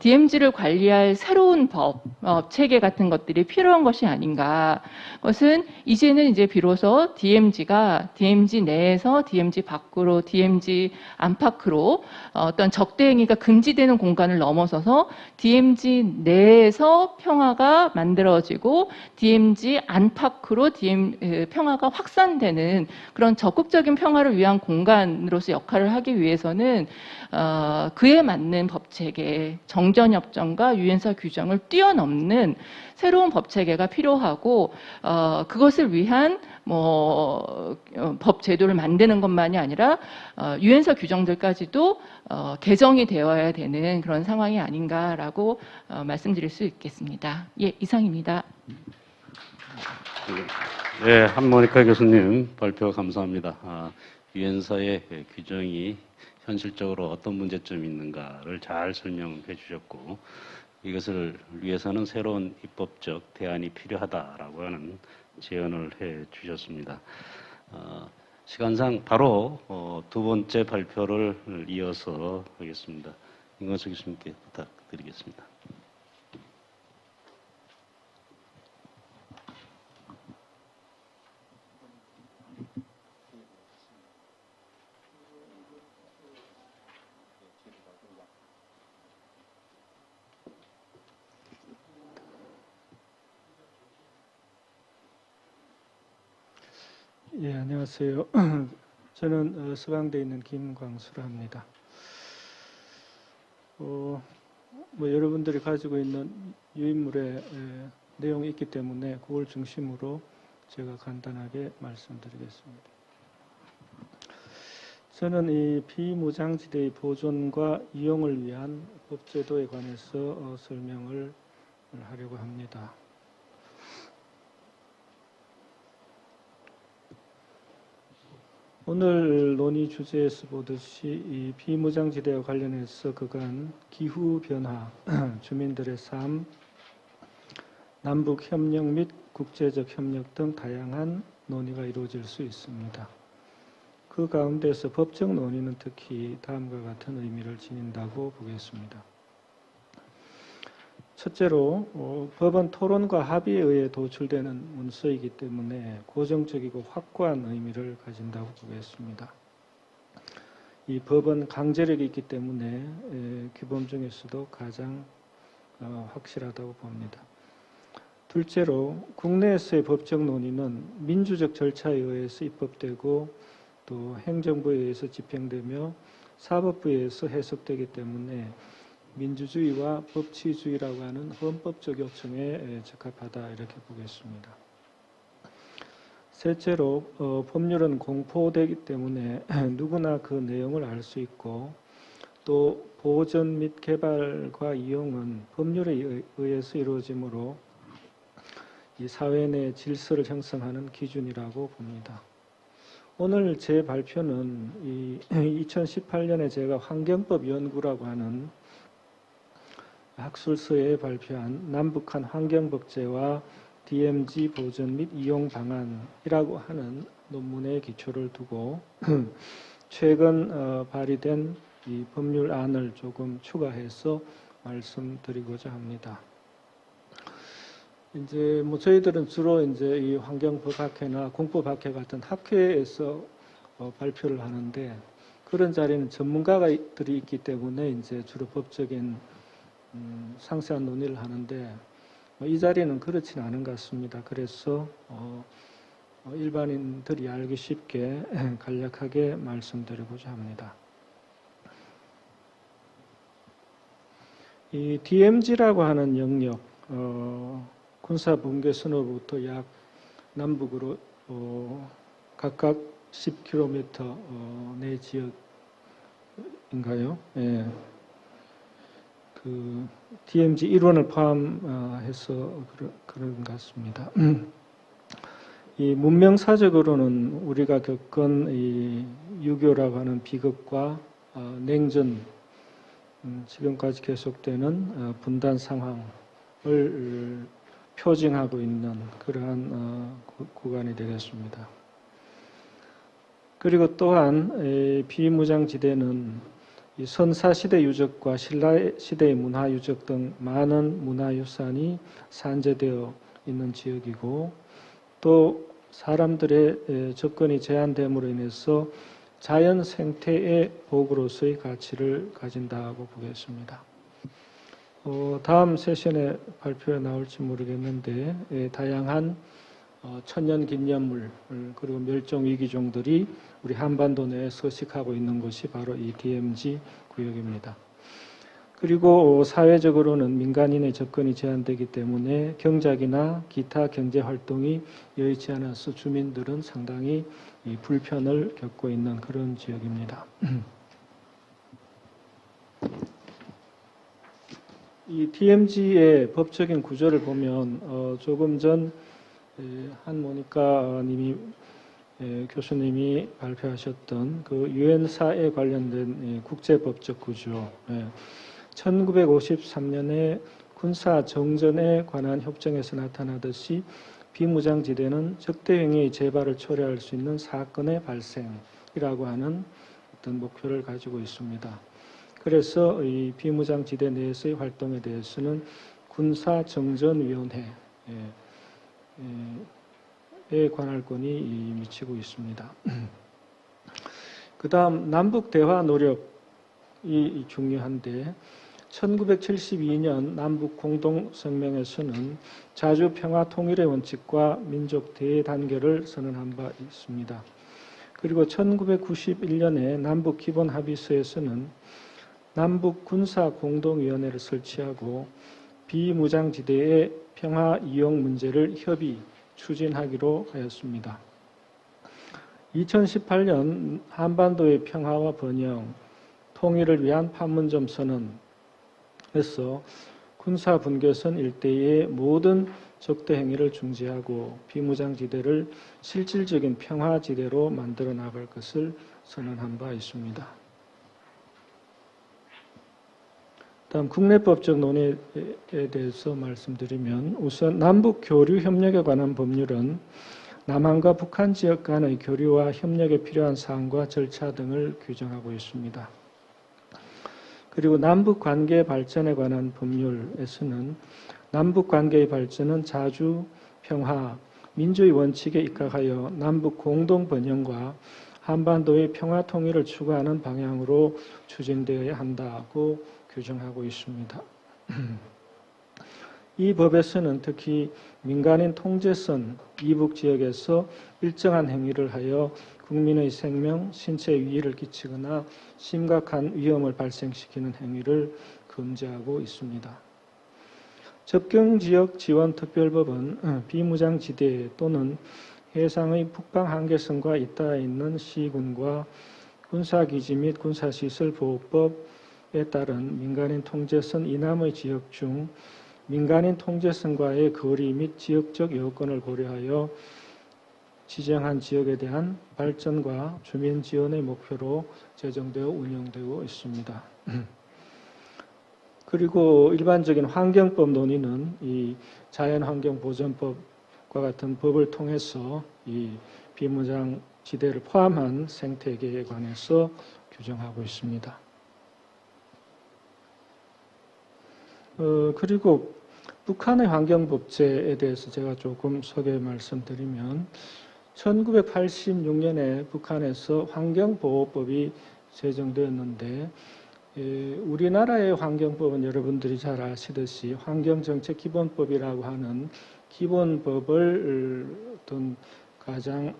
DMZ를 관리할 새로운 법, 체계 같은 것들이 필요한 것이 아닌가. 그것은 이제는 이제 비로소 DMZ가 DMZ 내에서 DMZ 밖으로, DMZ 안팎으로 어떤 적대행위가 금지되는 공간을 넘어서서 DMZ 내에서 평화가 만들어지고, DMZ 안팎으로 평화가 확산되는 그런 적극적인 평화를 위한 공간으로서 역할을 하기 위해서는 그에 맞는 법체계, 정전협정과 유엔사 규정을 뛰어넘는 새로운 법체계가 필요하고, 그것을 위한 법 제도를 만드는 것만이 아니라 유엔사 규정들까지도 개정이 되어야 되는 그런 상황이 아닌가라고 말씀드릴 수 있겠습니다. 예, 이상입니다. 네, 한모니카 교수님 발표 감사합니다. 유엔사의 규정이 현실적으로 어떤 문제점이 있는가를 잘 설명해 주셨고, 이것을 위해서는 새로운 입법적 대안이 필요하다라고 하는 제언을 해 주셨습니다. 시간상 바로 두 번째 발표를 이어서 하겠습니다. 임광석 교수님께 부탁드리겠습니다. 예, 안녕하세요. 저는 서강대에 있는 김광수라 합니다. 뭐 여러분들이 가지고 있는 유인물의 내용이 있기 때문에 그걸 중심으로 제가 간단하게 말씀드리겠습니다. 저는 이 비무장지대의 보존과 이용을 위한 법제도에 관해서 설명을 하려고 합니다. 오늘 논의 주제에서 보듯이 이 비무장지대와 관련해서 그간 기후변화, 주민들의 삶, 남북협력 및 국제적 협력 등 다양한 논의가 이루어질 수 있습니다. 그 가운데서 법적 논의는 특히 다음과 같은 의미를 지닌다고 보겠습니다. 첫째로 법은 토론과 합의에 의해 도출되는 문서이기 때문에 고정적이고 확고한 의미를 가진다고 보겠습니다. 이 법은 강제력이 있기 때문에 규범 중에서도 가장 확실하다고 봅니다. 둘째로 국내에서의 법적 논의는 민주적 절차에 의해서 입법되고 또 행정부에 의해서 집행되며 사법부에 의해서 해석되기 때문에 민주주의와 법치주의라고 하는 헌법적 요청에 적합하다 이렇게 보겠습니다. 셋째로 법률은 공포되기 때문에 누구나 그 내용을 알 수 있고 또 보존 및 개발과 이용은 법률에 의해서 이루어지므로 이 사회 내 질서를 형성하는 기준이라고 봅니다. 오늘 제 발표는 이 2018년에 제가 환경법 연구라고 하는 학술서에 발표한 남북한 환경법제와 DMZ 보존 및 이용 방안이라고 하는 논문의 기초를 두고 최근 발의된 이 법률안을 조금 추가해서 말씀드리고자 합니다. 이제 저희들은 주로 이제 이 환경법학회나 공법학회 같은 학회에서 발표를 하는데 그런 자리는 전문가들이 있기 때문에 이제 주로 법적인 상세한 논의를 하는데 이 자리는 그렇지는 않은 것 같습니다. 그래서 일반인들이 알기 쉽게 간략하게 말씀드리고자 합니다. 이 DMZ라고 하는 영역, 군사분계선으로부터 약 남북으로 각각 10km 내 지역인가요? 예. 그 DMZ 1원을 포함해서 그런 것 같습니다. 이 문명사적으로는 우리가 겪은 이 유교라고 하는 비극과 냉전, 지금까지 계속되는 분단 상황을 표징하고 있는 그러한 구간이 되겠습니다. 그리고 또한 비무장지대는 이 선사시대 유적과 신라시대의 문화유적 등 많은 문화유산이 산재되어 있는 지역이고 또 사람들의 접근이 제한됨으로 인해서 자연 생태의 보호로서의 가치를 가진다고 보겠습니다. 다음 세션에 발표에 나올지 모르겠는데 다양한 천년기념물 그리고 멸종위기종들이 우리 한반도 내에 서식하고 있는 곳이 바로 이 DMZ 구역입니다. 그리고 사회적으로는 민간인의 접근이 제한되기 때문에 경작이나 기타 경제활동이 여의치 않아서 주민들은 상당히 불편을 겪고 있는 그런 지역입니다. 이 DMZ의 법적인 구조를 보면 조금 전 한모니카 교수님이 발표하셨던 그 유엔사에 관련된 국제법적 구조, 1953년에 군사 정전에 관한 협정에서 나타나듯이 비무장지대는 적대행위의 재발을 초래할 수 있는 사건의 발생이라고 하는 어떤 목표를 가지고 있습니다. 그래서 이 비무장지대 내에서의 활동에 대해서는 군사정전위원회에 관할권이 미치고 있습니다. 그 다음 남북 대화 노력이 중요한데 1972년 남북 공동성명에서는 자주 평화 통일의 원칙과 민족 대단결을 선언한 바 있습니다. 그리고 1991년에 남북 기본 합의서에서는 남북 군사 공동위원회를 설치하고 비무장지대의 평화 이용 문제를 협의 추진하기로 하였습니다. 2018년 한반도의 평화와 번영, 통일을 위한 판문점 선언에서 군사 분계선 일대의 모든 적대 행위를 중지하고 비무장지대를 실질적인 평화지대로 만들어 나갈 것을 선언한 바 있습니다. 다음 국내법적 논의에 대해서 말씀드리면 우선 남북 교류 협력에 관한 법률은 남한과 북한 지역 간의 교류와 협력에 필요한 사항과 절차 등을 규정하고 있습니다. 그리고 남북 관계 발전에 관한 법률에서는 남북 관계의 발전은 자주, 평화, 민주의 원칙에 입각하여 남북 공동 번영과 한반도의 평화 통일을 추구하는 방향으로 추진되어야 한다고 규정하고 있습니다. 이 법에서는 특히 민간인 통제선 이북 지역에서 일정한 행위를 하여 국민의 생명, 신체 위해를 끼치거나 심각한 위험을 발생시키는 행위를 금지하고 있습니다. 접경지역 지원특별법은 비무장지대 또는 해상의 북방 한계선과 잇닿아 있는 시군과 군사기지 및 군사시설 보호법에 따른 민간인 통제선 이남의 지역 중 민간인 통제선과의 거리 및 지역적 여건을 고려하여 지정한 지역에 대한 발전과 주민 지원의 목표로 제정되어 운영되고 있습니다. 그리고 일반적인 환경법 논의는 이 자연환경보전법과 같은 법을 통해서 이 비무장 지대를 포함한 생태계에 관해서 규정하고 있습니다. 그리고 북한의 환경법제에 대해서 제가 조금 소개 말씀드리면 1986년에 북한에서 환경보호법이 제정되었는데 우리나라의 환경법은 여러분들이 잘 아시듯이 환경정책기본법이라고 하는 기본법을 어떤 가장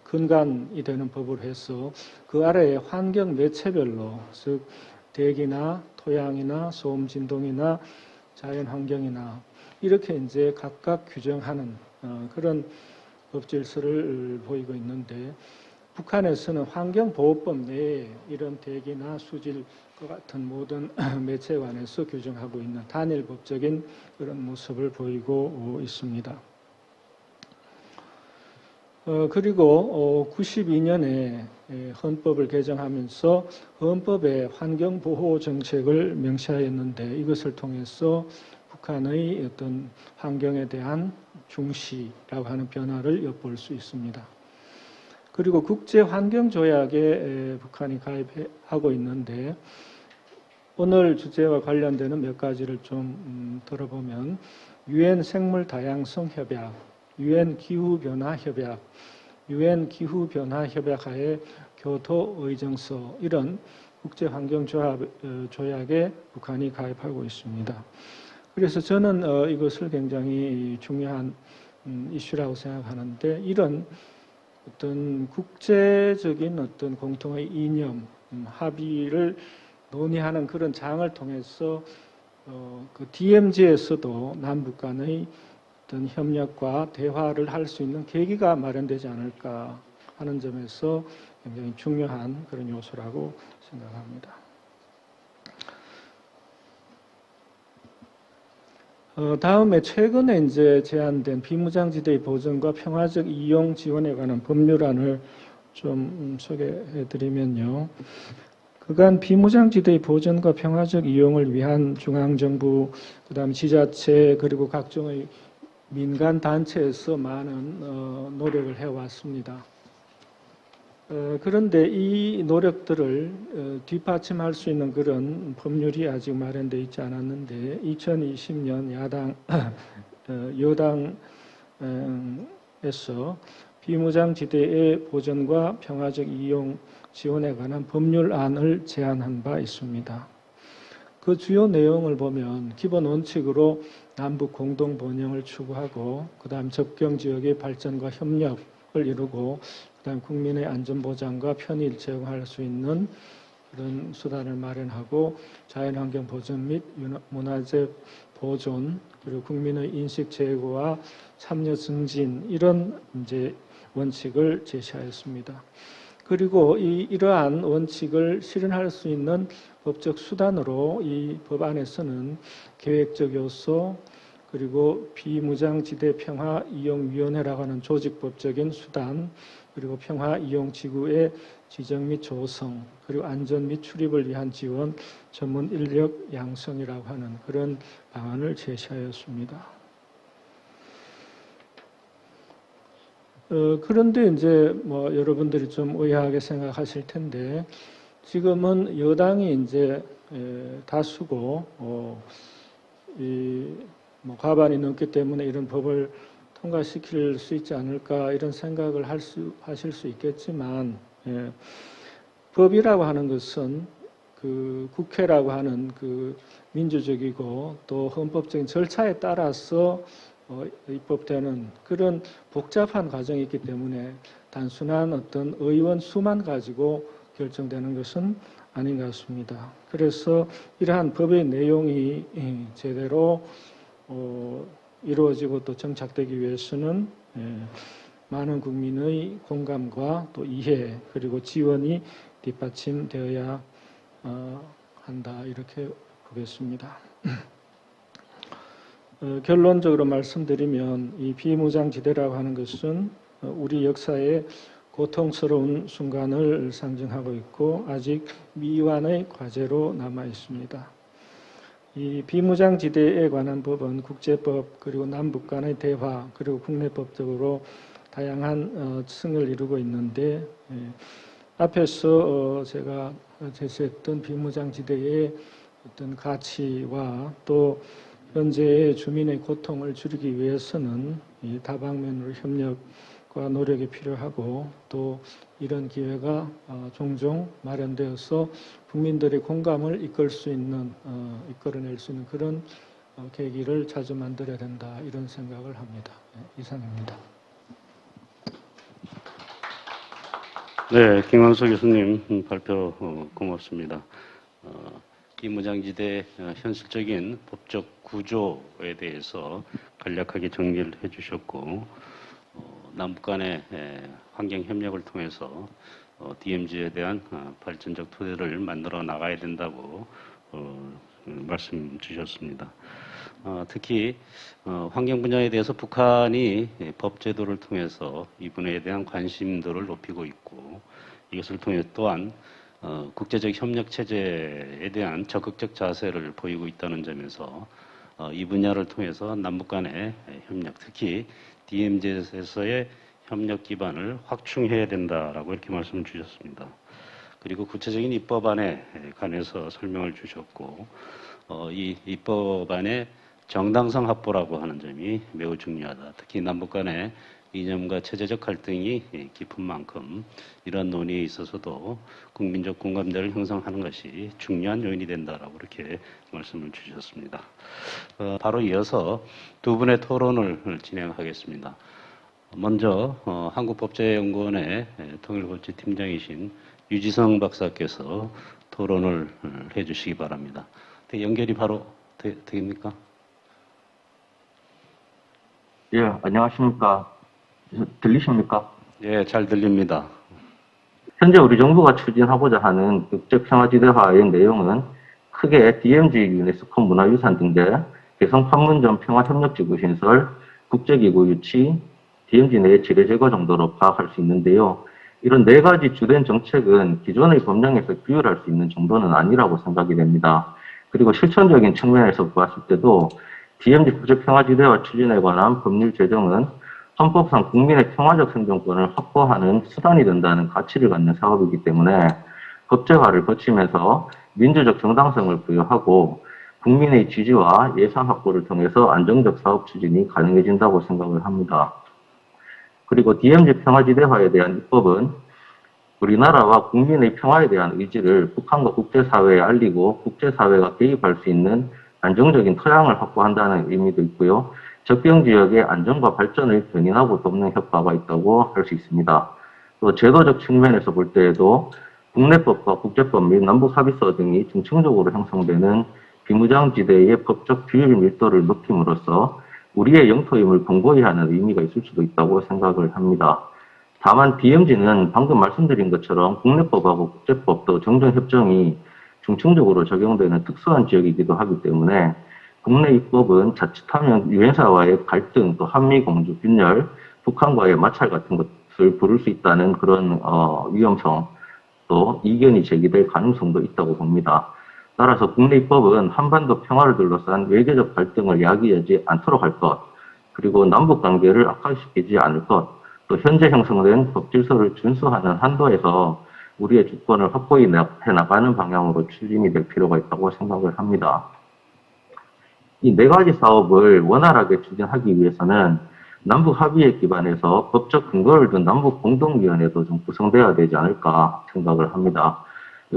근간이 되는 법으로 해서 그 아래에 환경 매체별로 즉 대기나 토양이나 소음 진동이나 자연 환경이나 이렇게 이제 각각 규정하는 그런 법 질서를 보이고 있는데 북한에서는 환경보호법 내에 이런 대기나 수질과 같은 모든 매체에 관해서 규정하고 있는 단일법적인 그런 모습을 보이고 있습니다. 그리고 92년에 헌법을 개정하면서 헌법에 환경보호 정책을 명시하였는데 이것을 통해서 북한의 어떤 환경에 대한 중시라고 하는 변화를 엿볼 수 있습니다. 그리고 국제환경조약에 북한이 가입하고 있는데 오늘 주제와 관련되는 몇 가지를 좀 들어보면 유엔 생물다양성 협약, 유엔 기후변화협약, 유엔 기후변화협약하에 교토의정서 이런 국제환경조약에 북한이 가입하고 있습니다. 그래서 저는 이것을 굉장히 중요한 이슈라고 생각하는데 이런 어떤 국제적인 어떤 공통의 이념, 합의를 논의하는 그런 장을 통해서 그 DMZ에서도 남북 간의 어떤 협력과 대화를 할 수 있는 계기가 마련되지 않을까 하는 점에서 굉장히 중요한 그런 요소라고 생각합니다. 다음에 최근에 이제 제안된 비무장지대의 보전과 평화적 이용 지원에 관한 법률안을 좀 소개해드리면요. 그간 비무장지대의 보전과 평화적 이용을 위한 중앙정부, 그다음 지자체 그리고 각종의 민간 단체에서 많은 노력을 해왔습니다. 그런데 이 노력들을 뒷받침할 수 있는 그런 법률이 아직 마련되어 있지 않았는데 2020년 여당에서 비무장지대의 보전과 평화적 이용 지원에 관한 법률안을 제안한 바 있습니다. 그 주요 내용을 보면 기본 원칙으로 남북 공동 번영을 추구하고 그다음 접경 지역의 발전과 협력을 이루고 그다음 국민의 안전 보장과 편의를 제공할 수 있는 그런 수단을 마련하고 자연환경 보전 및 문화재 보존 그리고 국민의 인식 제고와 참여 증진 이런 이제 원칙을 제시하였습니다. 그리고 이러한 원칙을 실현할 수 있는 법적 수단으로 이 법안에서는 계획적 요소 그리고 비무장지대 평화이용위원회라고 하는 조직법적인 수단 그리고 평화이용지구의 지정 및 조성 그리고 안전 및 출입을 위한 지원 전문 인력 양성이라고 하는 그런 방안을 제시하였습니다. 그런데 이제 뭐 여러분들이 좀 의아하게 생각하실 텐데 지금은 여당이 이제 다수고 뭐 과반이 넘기 때문에 이런 법을 통과시킬 수 있지 않을까 이런 생각을 하실 수 있겠지만 법이라고 하는 것은 그 국회라고 하는 그 민주적이고 또 헌법적인 절차에 따라서 입법되는 그런 복잡한 과정이 있기 때문에 단순한 어떤 의원 수만 가지고 결정되는 것은 아닌 것 같습니다. 그래서 이러한 법의 내용이 제대로 이루어지고 또 정착되기 위해서는 많은 국민의 공감과 또 이해 그리고 지원이 뒷받침되어야 한다 이렇게 보겠습니다. 결론적으로 말씀드리면 이 비무장지대라고 하는 것은 우리 역사의 고통스러운 순간을 상징하고 있고 아직 미완의 과제로 남아 있습니다. 이 비무장지대에 관한 법은 국제법 그리고 남북 간의 대화 그리고 국내법적으로 다양한 층을 이루고 있는데 앞에서 제가 제시했던 비무장지대의 어떤 가치와 또 현재의 주민의 고통을 줄이기 위해서는 이 다방면으로 협력과 노력이 필요하고 또 이런 기회가 종종 마련되어서 국민들의 공감을 이끌어낼 수 있는 그런 계기를 자주 만들어야 된다 이런 생각을 합니다. 이상입니다. 네, 김광석 교수님 발표 고맙습니다. 비무장지대 현실적인 법적 구조에 대해서 간략하게 정리를 해주셨고 남북 간의 환경 협력을 통해서 DMZ에 대한 발전적 토대를 만들어 나가야 된다고 말씀 주셨습니다. 특히 환경 분야에 대해서 북한이 법 제도를 통해서 이 분야에 대한 관심도를 높이고 있고 이것을 통해 또한 국제적 협력 체제에 대한 적극적 자세를 보이고 있다는 점에서 이 분야를 통해서 남북 간의 협력, 특히 DMZ에서의 협력 기반을 확충해야 된다라고 이렇게 말씀을 주셨습니다. 그리고 구체적인 입법안에 관해서 설명을 주셨고 이 입법안의 정당성 확보라고 하는 점이 매우 중요하다. 특히 남북 간의 이념과 체제적 갈등이 깊은 만큼 이러한 논의에 있어서도 국민적 공감대를 형성하는 것이 중요한 요인이 된다라고 이렇게 말씀을 주셨습니다. 바로 이어서 두 분의 토론을 진행하겠습니다. 먼저 한국법제연구원의 통일법제팀장이신 유지성 박사께서 토론을 해주시기 바랍니다. 연결이 바로 됩니까? 예, 안녕하십니까. 들리십니까? 예, 잘 들립니다. 현재 우리 정부가 추진하고자 하는 국제평화지대화의 내용은 크게 DMZ 유네스코 문화유산 등재, 개성 판문점 평화협력지구 신설, 국제기구 유치, DMZ 내 지뢰제거 정도로 파악할 수 있는데요. 이런 네 가지 주된 정책은 기존의 법령에서 규율할 수 있는 정도는 아니라고 생각이 됩니다. 그리고 실천적인 측면에서 보았을 때도 DMZ 국제평화지대화 추진에 관한 법률 제정은 헌법상 국민의 평화적 생존권을 확보하는 수단이 된다는 가치를 갖는 사업이기 때문에 법제화를 거치면서 민주적 정당성을 부여하고 국민의 지지와 예산 확보를 통해서 안정적 사업 추진이 가능해진다고 생각을 합니다. 그리고 DMZ 평화지대화에 대한 입법은 우리나라와 국민의 평화에 대한 의지를 북한과 국제사회에 알리고 국제사회가 개입할 수 있는 안정적인 토양을 확보한다는 의미도 있고요. 접경 지역의 안정과 발전을 견인하고 돕는 효과가 있다고 할 수 있습니다. 또 제도적 측면에서 볼 때에도 국내법과 국제법 및 남북합의서 등이 중층적으로 형성되는 비무장지대의 법적 규율 밀도를 높임으로써 우리의 영토임을 공고히 하는 의미가 있을 수도 있다고 생각을 합니다. 다만 DMZ는 방금 말씀드린 것처럼 국내법하고 국제법 또 정전협정이 중층적으로 적용되는 특수한 지역이기도 하기 때문에 국내 입법은 자칫하면 유엔사와의 갈등, 또 한미 공조 균열, 북한과의 마찰 같은 것을 부를 수 있다는 그런 위험성, 또 이견이 제기될 가능성도 있다고 봅니다. 따라서 국내 입법은 한반도 평화를 둘러싼 외교적 갈등을 야기하지 않도록 할 것, 그리고 남북 관계를 악화시키지 않을 것, 또 현재 형성된 법 질서를 준수하는 한도에서 우리의 주권을 확보해 나가는 방향으로 추진이 될 필요가 있다고 생각을 합니다. 이 네 가지 사업을 원활하게 추진하기 위해서는 남북 합의에 기반해서 법적 근거를 둔 남북 공동위원회도 좀 구성돼야 되지 않을까 생각을 합니다.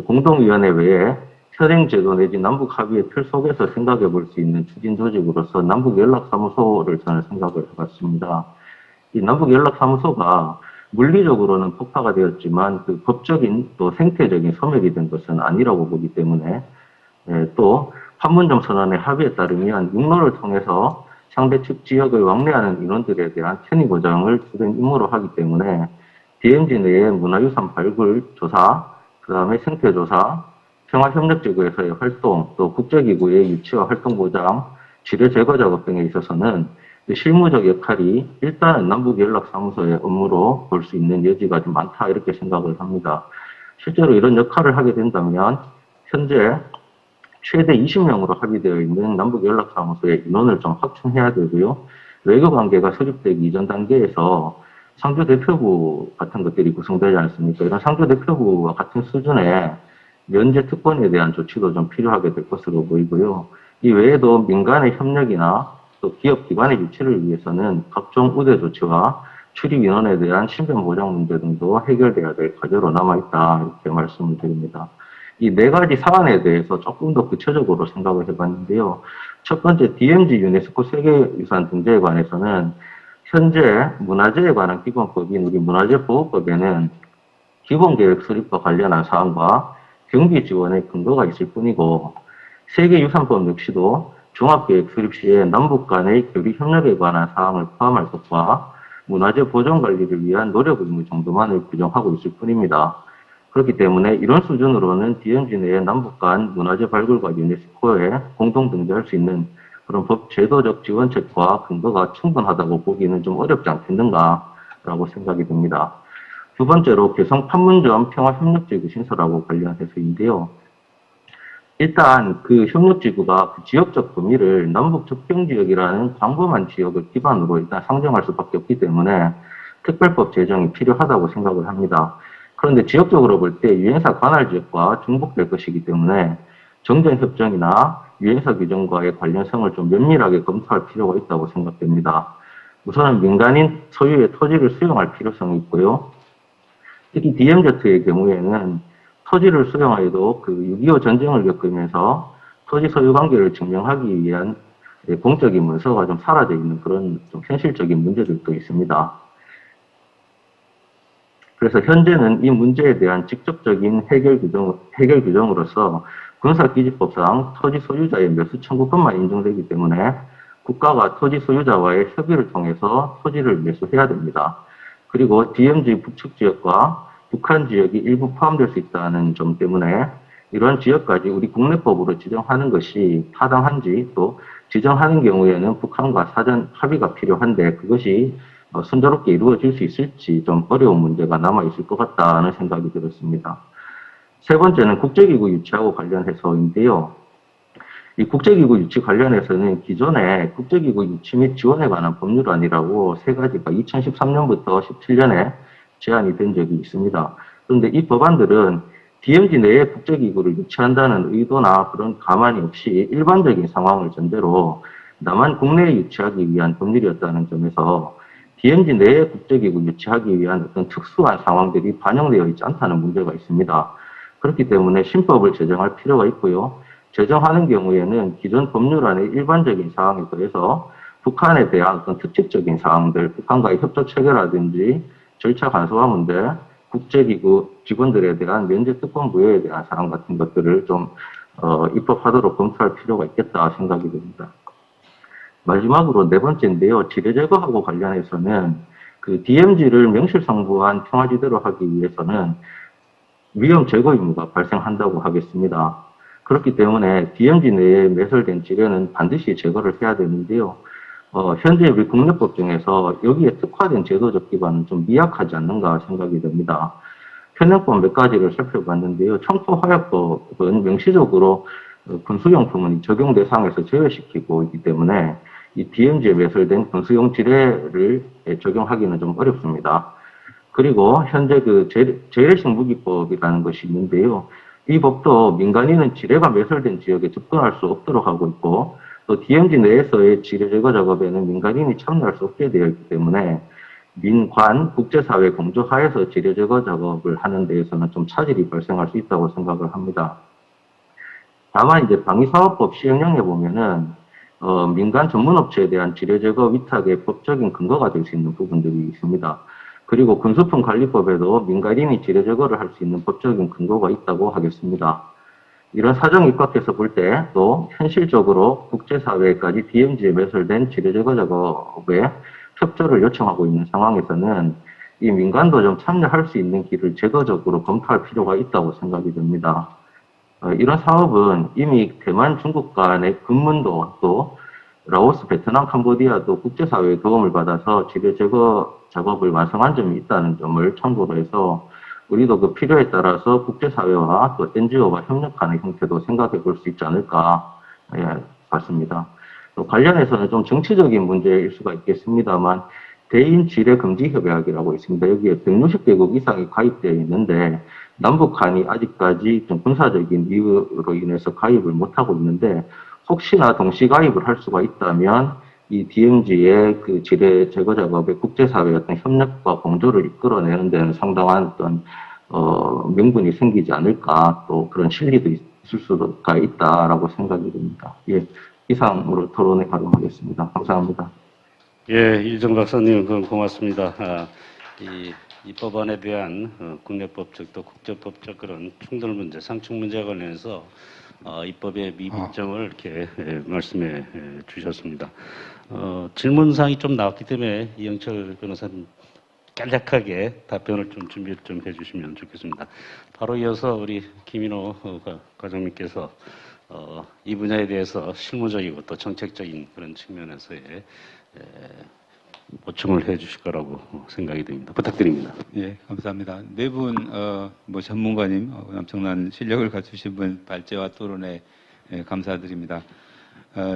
공동위원회 외에 현행제도 내지 남북 합의의 틀 속에서 생각해 볼 수 있는 추진 조직으로서 남북연락사무소를 저는 생각을 해봤습니다. 이 남북연락사무소가 물리적으로는 폭파가 되었지만 그 법적인 또 생태적인 소멸이 된 것은 아니라고 보기 때문에 또 판문점 선언의 합의에 따르면 육로를 통해서 상대 측 지역을 왕래하는 인원들에 대한 편의 보장을 주된 임무로 하기 때문에 DMZ 내의 문화유산 발굴 조사, 그 다음에 생태 조사, 평화협력지구에서의 활동, 또 국제기구의 유치와 활동 보장, 지뢰 제거 작업 등에 있어서는 실무적 역할이 일단은 남북연락사무소의 업무로 볼 수 있는 여지가 좀 많다 이렇게 생각을 합니다. 실제로 이런 역할을 하게 된다면 현재 최대 20명으로 합의되어 있는 남북연락사무소의 인원을 좀 확충해야 되고요. 외교관계가 수립되기 이전 단계에서 상주대표부 같은 것들이 구성되지 않습니까? 이런 상주대표부와 같은 수준의 면제 특권에 대한 조치도 좀 필요하게 될 것으로 보이고요. 이 외에도 민간의 협력이나 또 기업 기관의 유치를 위해서는 각종 우대 조치와 출입 인원에 대한 신변 보장 문제 등도 해결돼야 될 과제로 남아있다 이렇게 말씀을 드립니다. 이 네 가지 사안에 대해서 조금 더 구체적으로 생각을 해봤는데요. 첫 번째 DMZ 유네스코 세계유산 등재에 관해서는 현재 문화재에 관한 기본법인 우리 문화재보호법에는 기본계획 수립과 관련한 사항과 경비 지원의 근거가 있을 뿐이고 세계유산법 역시도 종합계획 수립 시에 남북 간의 교류 협력에 관한 사항을 포함할 것과 문화재 보존 관리를 위한 노력 의무 정도만을 규정하고 있을 뿐입니다. 그렇기 때문에 이런 수준으로는 DMZ 내에 남북 간 문화재 발굴과 유네스코에 공동 등재할 수 있는 그런 법 제도적 지원책과 근거가 충분하다고 보기는 좀 어렵지 않겠는가라고 생각이 듭니다. 두 번째로 개성 판문점 평화협력지구 신설하고 관련해서인데요. 일단 그 협력지구가 그 지역적 범위를 남북 접경지역이라는 광범한 지역을 기반으로 일단 상정할 수밖에 없기 때문에 특별법 제정이 필요하다고 생각을 합니다. 그런데 지역적으로 볼 때 유엔사 관할 지역과 중복될 것이기 때문에 정전협정이나 유엔사 규정과의 관련성을 좀 면밀하게 검토할 필요가 있다고 생각됩니다. 우선은 민간인 소유의 토지를 수용할 필요성이 있고요. 특히 DMZ의 경우에는 토지를 수용하여도 그 6.25 전쟁을 겪으면서 토지 소유 관계를 증명하기 위한 공적인 문서가 좀 사라져 있는 그런 좀 현실적인 문제들도 있습니다. 그래서 현재는 이 문제에 대한 직접적인 해결 규정으로서 군사기지법상 토지 소유자의 매수 청구권만 인정되기 때문에 국가가 토지 소유자와의 협의를 통해서 토지를 매수해야 됩니다. 그리고 DMZ 북측 지역과 북한 지역이 일부 포함될 수 있다는 점 때문에 이러한 지역까지 우리 국내법으로 지정하는 것이 타당한지 또 지정하는 경우에는 북한과 사전 합의가 필요한데 그것이 순조롭게 이루어질 수 있을지 좀 어려운 문제가 남아있을 것 같다는 생각이 들었습니다. 세 번째는 국제기구 유치하고 관련해서인데요. 이 국제기구 유치 관련해서는 기존에 국제기구 유치 및 지원에 관한 법률안이라고 세 가지가 2013년부터 17년에 제안이 된 적이 있습니다. 그런데 이 법안들은 DMZ 내에 국제기구를 유치한다는 의도나 그런 감안이 없이 일반적인 상황을 전제로 다만 국내에 유치하기 위한 법률이었다는 점에서 DMZ 내에 국제기구 유치하기 위한 어떤 특수한 상황들이 반영되어 있지 않다는 문제가 있습니다. 그렇기 때문에 신법을 제정할 필요가 있고요. 제정하는 경우에는 기존 법률안의 일반적인 사항에 더해서 북한에 대한 어떤 특징적인 사항들, 북한과의 협조 체계라든지 절차 간소화 문제, 국제기구 직원들에 대한 면제 특권 부여에 대한 사항 같은 것들을 좀 입법하도록 검토할 필요가 있겠다 생각이 듭니다. 마지막으로 네 번째인데요. 지뢰 제거하고 관련해서는 그 DMZ를 명실상부한 평화지대로 하기 위해서는 위험 제거 의무가 발생한다고 하겠습니다. 그렇기 때문에 DMZ 내에 매설된 지뢰는 반드시 제거를 해야 되는데요. 현재 우리 국내법 중에서 여기에 특화된 제도적 기반은 좀 미약하지 않는가 생각이 듭니다. 현행법 몇 가지를 살펴봤는데요. 청포화약법은 명시적으로 군수용품은 적용 대상에서 제외시키고 있기 때문에 이 DMZ에 매설된 군수용 지뢰를 적용하기는 좀 어렵습니다. 그리고 현재 그 재래식 무기법이라는 것이 있는데요. 이 법도 민간인은 지뢰가 매설된 지역에 접근할 수 없도록 하고 있고 또 DMZ 내에서의 지뢰 제거 작업에는 민간인이 참여할 수 없게 되어 있기 때문에 민관, 국제사회 공조하에서 지뢰 제거 작업을 하는 데에서는 좀 차질이 발생할 수 있다고 생각을 합니다. 다만 이제 방위사업법 시행령에 보면은 민간 전문업체에 대한 지뢰 제거 위탁의 법적인 근거가 될 수 있는 부분들이 있습니다. 그리고 군수품 관리법에도 민간인이 지뢰 제거를 할 수 있는 법적인 근거가 있다고 하겠습니다. 이런 사정이 입각해서 볼 때 또 현실적으로 국제사회까지 DMZ에 매설된 지뢰 제거 작업에 협조를 요청하고 있는 상황에서는 이 민간도 좀 참여할 수 있는 길을 제도적으로 검토할 필요가 있다고 생각이 듭니다. 이런 사업은 이미 대만, 중국 간의 근문도 또 라오스, 베트남, 캄보디아도 국제사회의 도움을 받아서 지뢰 제거 작업을 완성한 점이 있다는 점을 참고로 해서 우리도 그 필요에 따라서 국제사회와 또 NGO와 협력하는 형태도 생각해 볼 수 있지 않을까 봤습니다. 또 관련해서는 좀 정치적인 문제일 수가 있겠습니다만 대인 지뢰 금지 협약이라고 있습니다. 여기에 160개국 이상이 가입되어 있는데 남북한이 아직까지 좀 군사적인 이유로 인해서 가입을 못하고 있는데 혹시나 동시 가입을 할 수가 있다면 이 DMZ의 그 지뢰 제거 작업에 국제사회의 어떤 협력과 공조를 이끌어내는 데는 상당한 어떤 명분이 생기지 않을까 또 그런 실리도 있을 수가 있다라고 생각이 듭니다. 예, 이상으로 토론에 가동하겠습니다. 감사합니다. 예, 이정 박사님, 고맙습니다. 이 법안에 대한 국내법적 또 국제법적 그런 충돌 문제, 상충 문제와 관련해서 입법의 미비점을 이렇게 말씀해 주셨습니다. 질문사항이 좀 나왔기 때문에 이영철 변호사님 간략하게 답변을 좀 준비를 좀 해주시면 좋겠습니다. 바로 이어서 우리 김인호 과장님께서 이 분야에 대해서 실무적이고 또 정책적인 그런 측면에서의 보충을 해주실 거라고 생각이 됩니다. 부탁드립니다. 예, 감사합니다. 네 분, 전문가님, 엄청난 실력을 갖추신 분 발제와 토론에 감사드립니다.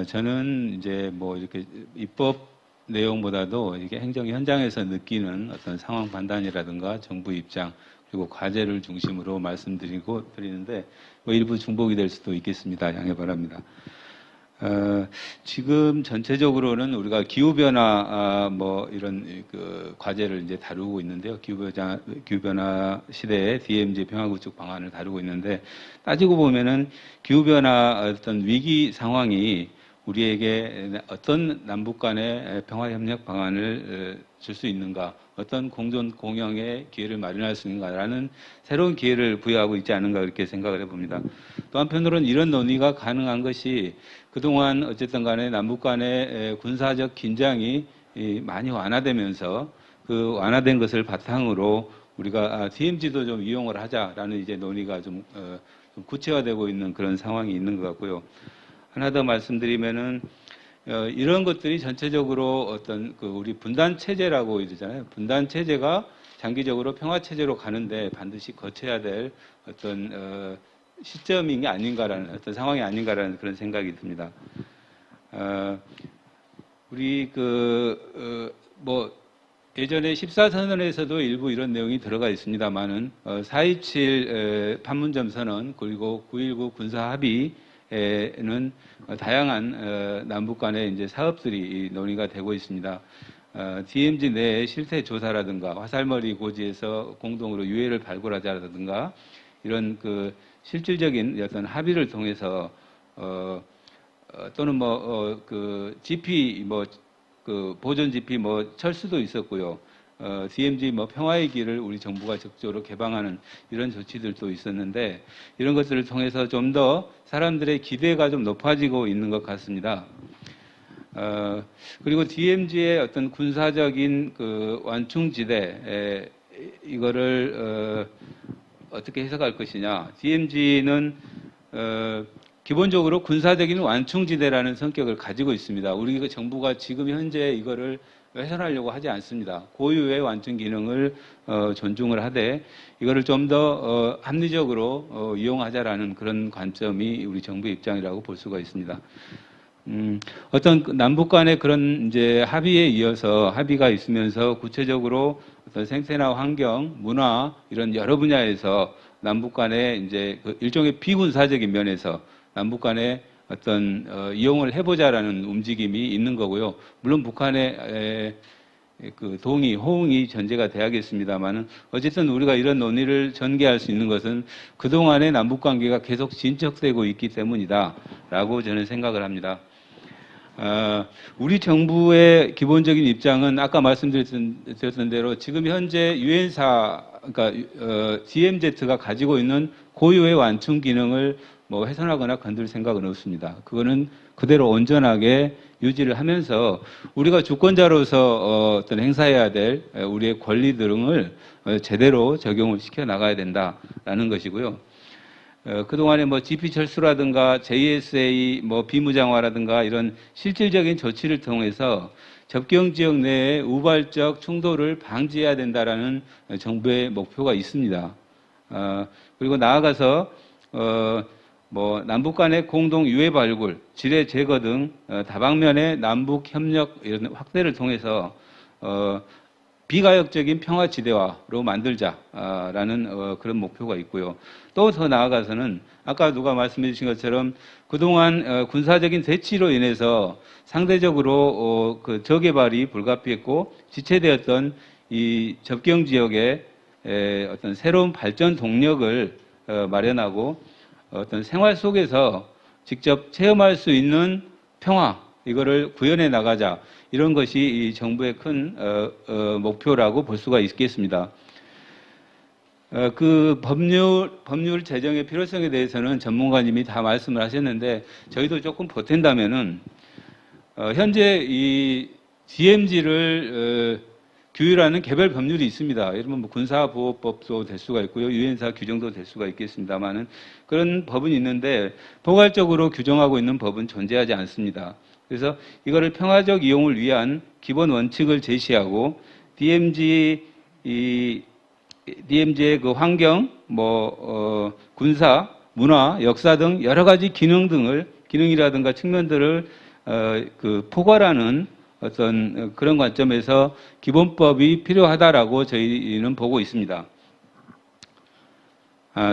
저는 이제 이렇게 입법 내용보다도 이게 행정 현장에서 느끼는 어떤 상황 판단이라든가 정부 입장 그리고 과제를 중심으로 드리는데 일부 중복이 될 수도 있겠습니다. 양해 바랍니다. 지금 전체적으로는 우리가 기후변화 이런 그 과제를 이제 다루고 있는데요. 기후변화 시대의 DMZ 평화구축 방안을 다루고 있는데 따지고 보면은 기후변화 어떤 위기 상황이 우리에게 어떤 남북 간의 평화협력 방안을 줄 수 있는가, 어떤 공존 공영의 기회를 마련할 수 있는가라는 새로운 기회를 부여하고 있지 않은가 그렇게 생각을 해봅니다. 또 한편으로는 이런 논의가 가능한 것이 그동안 어쨌든 간에 남북 간의 군사적 긴장이 많이 완화되면서 그 완화된 것을 바탕으로 우리가 DMZ도 좀 이용을 하자라는 이제 논의가 좀 구체화되고 있는 그런 상황이 있는 것 같고요. 하나 더 말씀드리면은 이런 것들이 전체적으로 어떤 우리 분단 체제라고 이러잖아요. 분단 체제가 장기적으로 평화 체제로 가는데 반드시 거쳐야 될 어떤 시점인 게 아닌가라는 어떤 상황이 아닌가라는 그런 생각이 듭니다. 우리 예전에 14선언에서도 일부 이런 내용이 들어가 있습니다만은 4.27 판문점 선언 그리고 9.19 군사 합의에는 다양한 남북 간의 이제 사업들이 논의가 되고 있습니다. DMZ 내의 실태 조사라든가 화살머리 고지에서 공동으로 유해를 발굴하자라든가 이런 그 실질적인 어떤 합의를 통해서 또는 그 GP 그 보존 GP 철수도 있었고요. DMZ 평화의 길을 우리 정부가 적극적으로 개방하는 이런 조치들도 있었는데 이런 것들을 통해서 좀 더 사람들의 기대가 좀 높아지고 있는 것 같습니다. 그리고 DMZ의 어떤 군사적인 그 완충지대 이거를 어떻게 해석할 것이냐? DMZ는 기본적으로 군사적인 완충지대라는 성격을 가지고 있습니다. 우리 정부가 지금 현재 이거를 훼손하려고 하지 않습니다. 고유의 완충 기능을 존중을 하되 이거를 좀 더 합리적으로 이용하자라는 그런 관점이 우리 정부의 입장이라고 볼 수가 있습니다. 어떤 남북 간의 그런 이제 합의에 이어서 합의가 있으면서 구체적으로 어떤 생태나 환경, 문화 이런 여러 분야에서 남북 간의 이제 그 일종의 비군사적인 면에서 남북 간의 어떤 이용을 해보자라는 움직임이 있는 거고요. 물론 북한의 그 동의, 호응이 전제가 돼야겠습니다만은 어쨌든 우리가 이런 논의를 전개할 수 있는 것은 그동안의 남북 관계가 계속 진척되고 있기 때문이다라고 저는 생각을 합니다. 우리 정부의 기본적인 입장은 아까 말씀드렸던 대로 지금 현재 유엔사, 그러니까 DMZ가 가지고 있는 고유의 완충 기능을 훼손하거나 건들 생각은 없습니다. 그거는 그대로 온전하게 유지를 하면서 우리가 주권자로서 어떤 행사해야 될 우리의 권리 등을 제대로 적용을 시켜 나가야 된다라는 것이고요. 그동안에 GP 철수라든가 JSA 비무장화라든가 이런 실질적인 조치를 통해서 접경 지역 내의 우발적 충돌을 방지해야 된다라는 정부의 목표가 있습니다. 그리고 나아가서 남북 간의 공동 유해 발굴, 지뢰 제거 등 다방면의 남북 협력 이런 확대를 통해서 비가역적인 평화 지대화로 만들자라는 그런 목표가 있고요. 또 더 나아가서는 아까 누가 말씀해 주신 것처럼 그동안 군사적인 대치로 인해서 상대적으로 그 저개발이 불가피했고 지체되었던 이 접경 지역의 어떤 새로운 발전 동력을 마련하고 어떤 생활 속에서 직접 체험할 수 있는 평화, 이거를 구현해 나가자. 이런 것이 이 정부의 큰 목표라고 볼 수가 있겠습니다. 그 법률 제정의 필요성에 대해서는 전문가님이 다 말씀을 하셨는데 저희도 조금 보탠다면은 현재 이 DMZ를 규율하는 개별 법률이 있습니다. 예를 들면 군사보호법도 될 수가 있고요. 유엔사 규정도 될 수가 있겠습니다만은 그런 법은 있는데 포괄적으로 규정하고 있는 법은 존재하지 않습니다. 그래서 이거를 평화적 이용을 위한 기본 원칙을 제시하고 DMZ의 그 환경, 군사, 문화, 역사 등 여러 가지 기능이라든가 측면들을 그 포괄하는 어떤 그런 관점에서 기본법이 필요하다라고 저희는 보고 있습니다.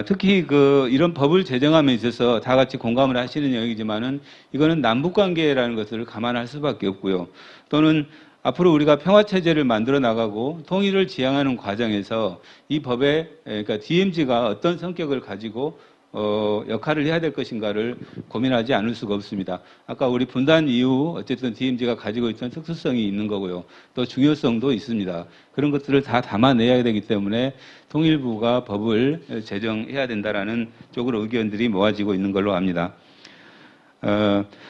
특히 이런 법을 제정함에 있어서 다 같이 공감을 하시는 영역이지만은 이거는 남북 관계라는 것을 감안할 수밖에 없고요. 또는 앞으로 우리가 평화 체제를 만들어 나가고 통일을 지향하는 과정에서 이 법에 그러니까 DMZ가 어떤 성격을 가지고 역할을 해야 될 것인가를 고민하지 않을 수가 없습니다. 아까 우리 분단 이후 어쨌든 DMZ가 가지고 있던 특수성이 있는 거고요. 또 중요성도 있습니다. 그런 것들을 다 담아내야 되기 때문에 통일부가 법을 제정해야 된다라는 쪽으로 의견들이 모아지고 있는 걸로 압니다.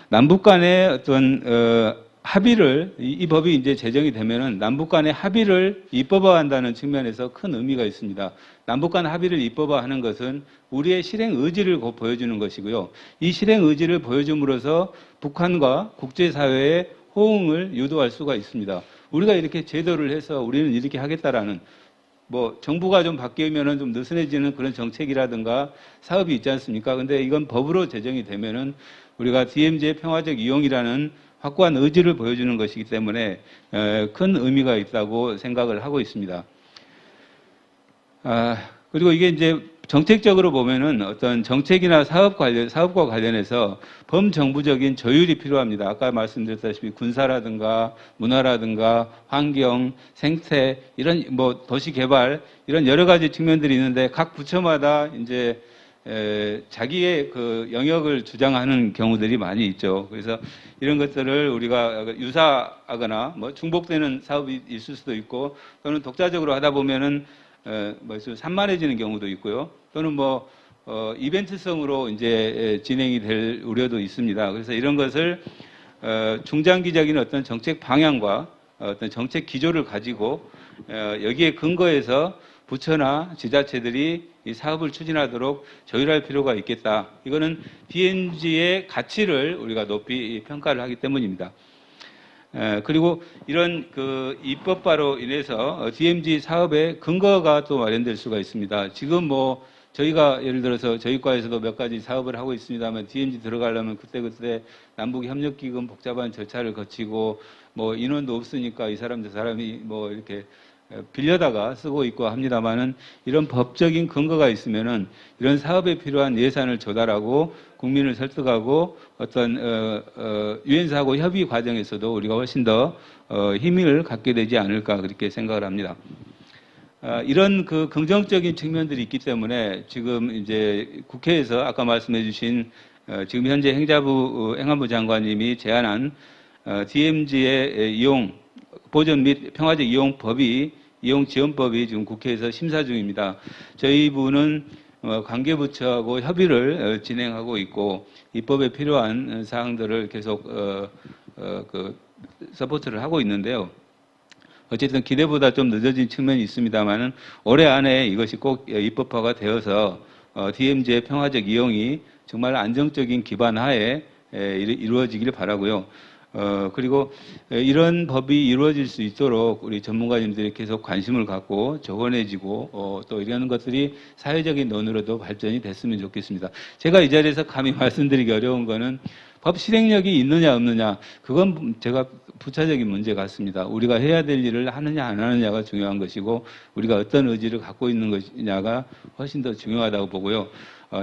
남북 간의 어떤 합의를 이 법이 이제 제정이 되면은 남북 간의 합의를 입법화한다는 측면에서 큰 의미가 있습니다. 남북 간 합의를 입법화하는 것은 우리의 실행 의지를 보여주는 것이고요. 이 실행 의지를 보여줌으로써 북한과 국제사회의 호응을 유도할 수가 있습니다. 우리가 이렇게 제도를 해서 우리는 이렇게 하겠다라는 정부가 좀 바뀌면은 좀 느슨해지는 그런 정책이라든가 사업이 있지 않습니까? 근데 이건 법으로 제정이 되면은 우리가 DMZ의 평화적 이용이라는 확고한 의지를 보여주는 것이기 때문에 큰 의미가 있다고 생각을 하고 있습니다. 그리고 이게 이제 정책적으로 보면은 어떤 정책이나 사업과 관련해서 범정부적인 조율이 필요합니다. 아까 말씀드렸다시피 군사라든가 문화라든가 환경, 생태 이런 뭐 도시 개발 이런 여러 가지 측면들이 있는데 각 부처마다 이제 자기의 그 영역을 주장하는 경우들이 많이 있죠. 그래서 이런 것들을 우리가 유사하거나 뭐 중복되는 사업이 있을 수도 있고 또는 독자적으로 하다 보면은 산만해지는 경우도 있고요. 또는 이벤트성으로 이제 진행이 될 우려도 있습니다. 그래서 이런 것을 중장기적인 어떤 정책 방향과 어떤 정책 기조를 가지고 여기에 근거해서 부처나 지자체들이 이 사업을 추진하도록 조율할 필요가 있겠다. 이거는 DMZ의 가치를 우리가 높이 평가를 하기 때문입니다. 그리고 이런 그 입법화로 인해서 DMZ 사업의 근거가 또 마련될 수가 있습니다. 지금 저희가 예를 들어서 저희 과에서도 몇 가지 사업을 하고 있습니다만 DMZ 들어가려면 그때 남북협력기금 복잡한 절차를 거치고 인원도 없으니까 이 사람 저 사람이 이렇게 빌려다가 쓰고 있고 합니다만은 이런 법적인 근거가 있으면은 이런 사업에 필요한 예산을 조달하고 국민을 설득하고 어떤 유엔사하고 협의 과정에서도 우리가 훨씬 더 힘을 갖게 되지 않을까 그렇게 생각을 합니다. 이런 그 긍정적인 측면들이 있기 때문에 지금 이제 국회에서 아까 말씀해주신 지금 현재 행안부 장관님이 제안한 DMZ의 이용 보전 및 평화적 이용 지원법이 지금 국회에서 심사 중입니다. 저희 부는 관계부처하고 협의를 진행하고 있고 입법에 필요한 사항들을 계속 서포트를 하고 있는데요. 어쨌든 기대보다 좀 늦어진 측면이 있습니다만은 올해 안에 이것이 꼭 입법화가 되어서 DMZ의 평화적 이용이 정말 안정적인 기반 하에 이루어지기를 바라고요. 그리고 이런 법이 이루어질 수 있도록 우리 전문가님들이 계속 관심을 갖고 조건해지고 또 이런 것들이 사회적인 논의로도 발전이 됐으면 좋겠습니다. 제가 이 자리에서 감히 말씀드리기 어려운 거는 법 실행력이 있느냐 없느냐 그건 제가 부차적인 문제 같습니다. 우리가 해야 될 일을 하느냐 안 하느냐가 중요한 것이고 우리가 어떤 의지를 갖고 있는 것이냐가 훨씬 더 중요하다고 보고요.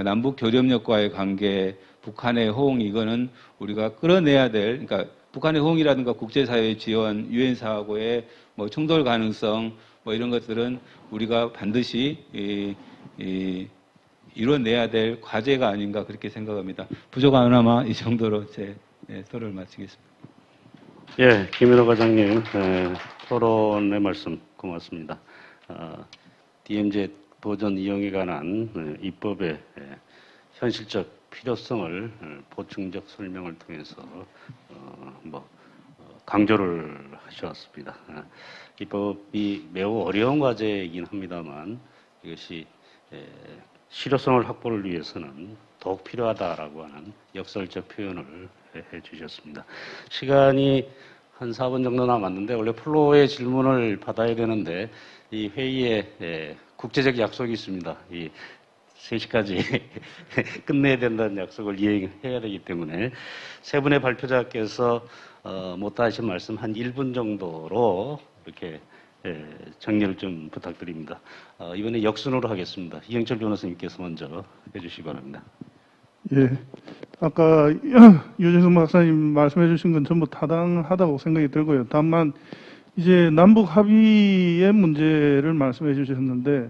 남북 교류협력과의 관계, 북한의 호응 이거는 우리가 끌어내야 될 그러니까 북한의 호응이라든가 국제사회의 지원, 유엔사하고의 충돌 가능성 이런 것들은 우리가 반드시 이뤄내야 될 과제가 아닌가 그렇게 생각합니다. 부족하나마 이 정도로 제 토론을 마치겠습니다. 예, 김현호 과장님 토론의 말씀 고맙습니다. DMZ 보전 이용에 관한 입법의 현실적 필요성을 보충적 설명을 통해서 강조를 하셨습니다. 입법이 매우 어려운 과제이긴 합니다만 이것이 실효성을 확보를 위해서는 더욱 필요하다라고 하는 역설적 표현을 해주셨습니다. 시간이 한 4분 정도 남았는데 원래 플로어의 질문을 받아야 되는데 이 회의에 국제적 약속이 있습니다. 이 3시까지 끝내야 된다는 약속을 이행해야 되기 때문에 세 분의 발표자께서 못다 하신 말씀 한 1분 정도로 이렇게 정리를 좀 부탁드립니다. 이번에 역순으로 하겠습니다. 이영철 변호사님께서 먼저 해주시기 바랍니다. 예, 아까 유재석 박사님 말씀해 주신 건 전부 타당하다고 생각이 들고요. 다만 이제 남북 합의의 문제를 말씀해 주셨는데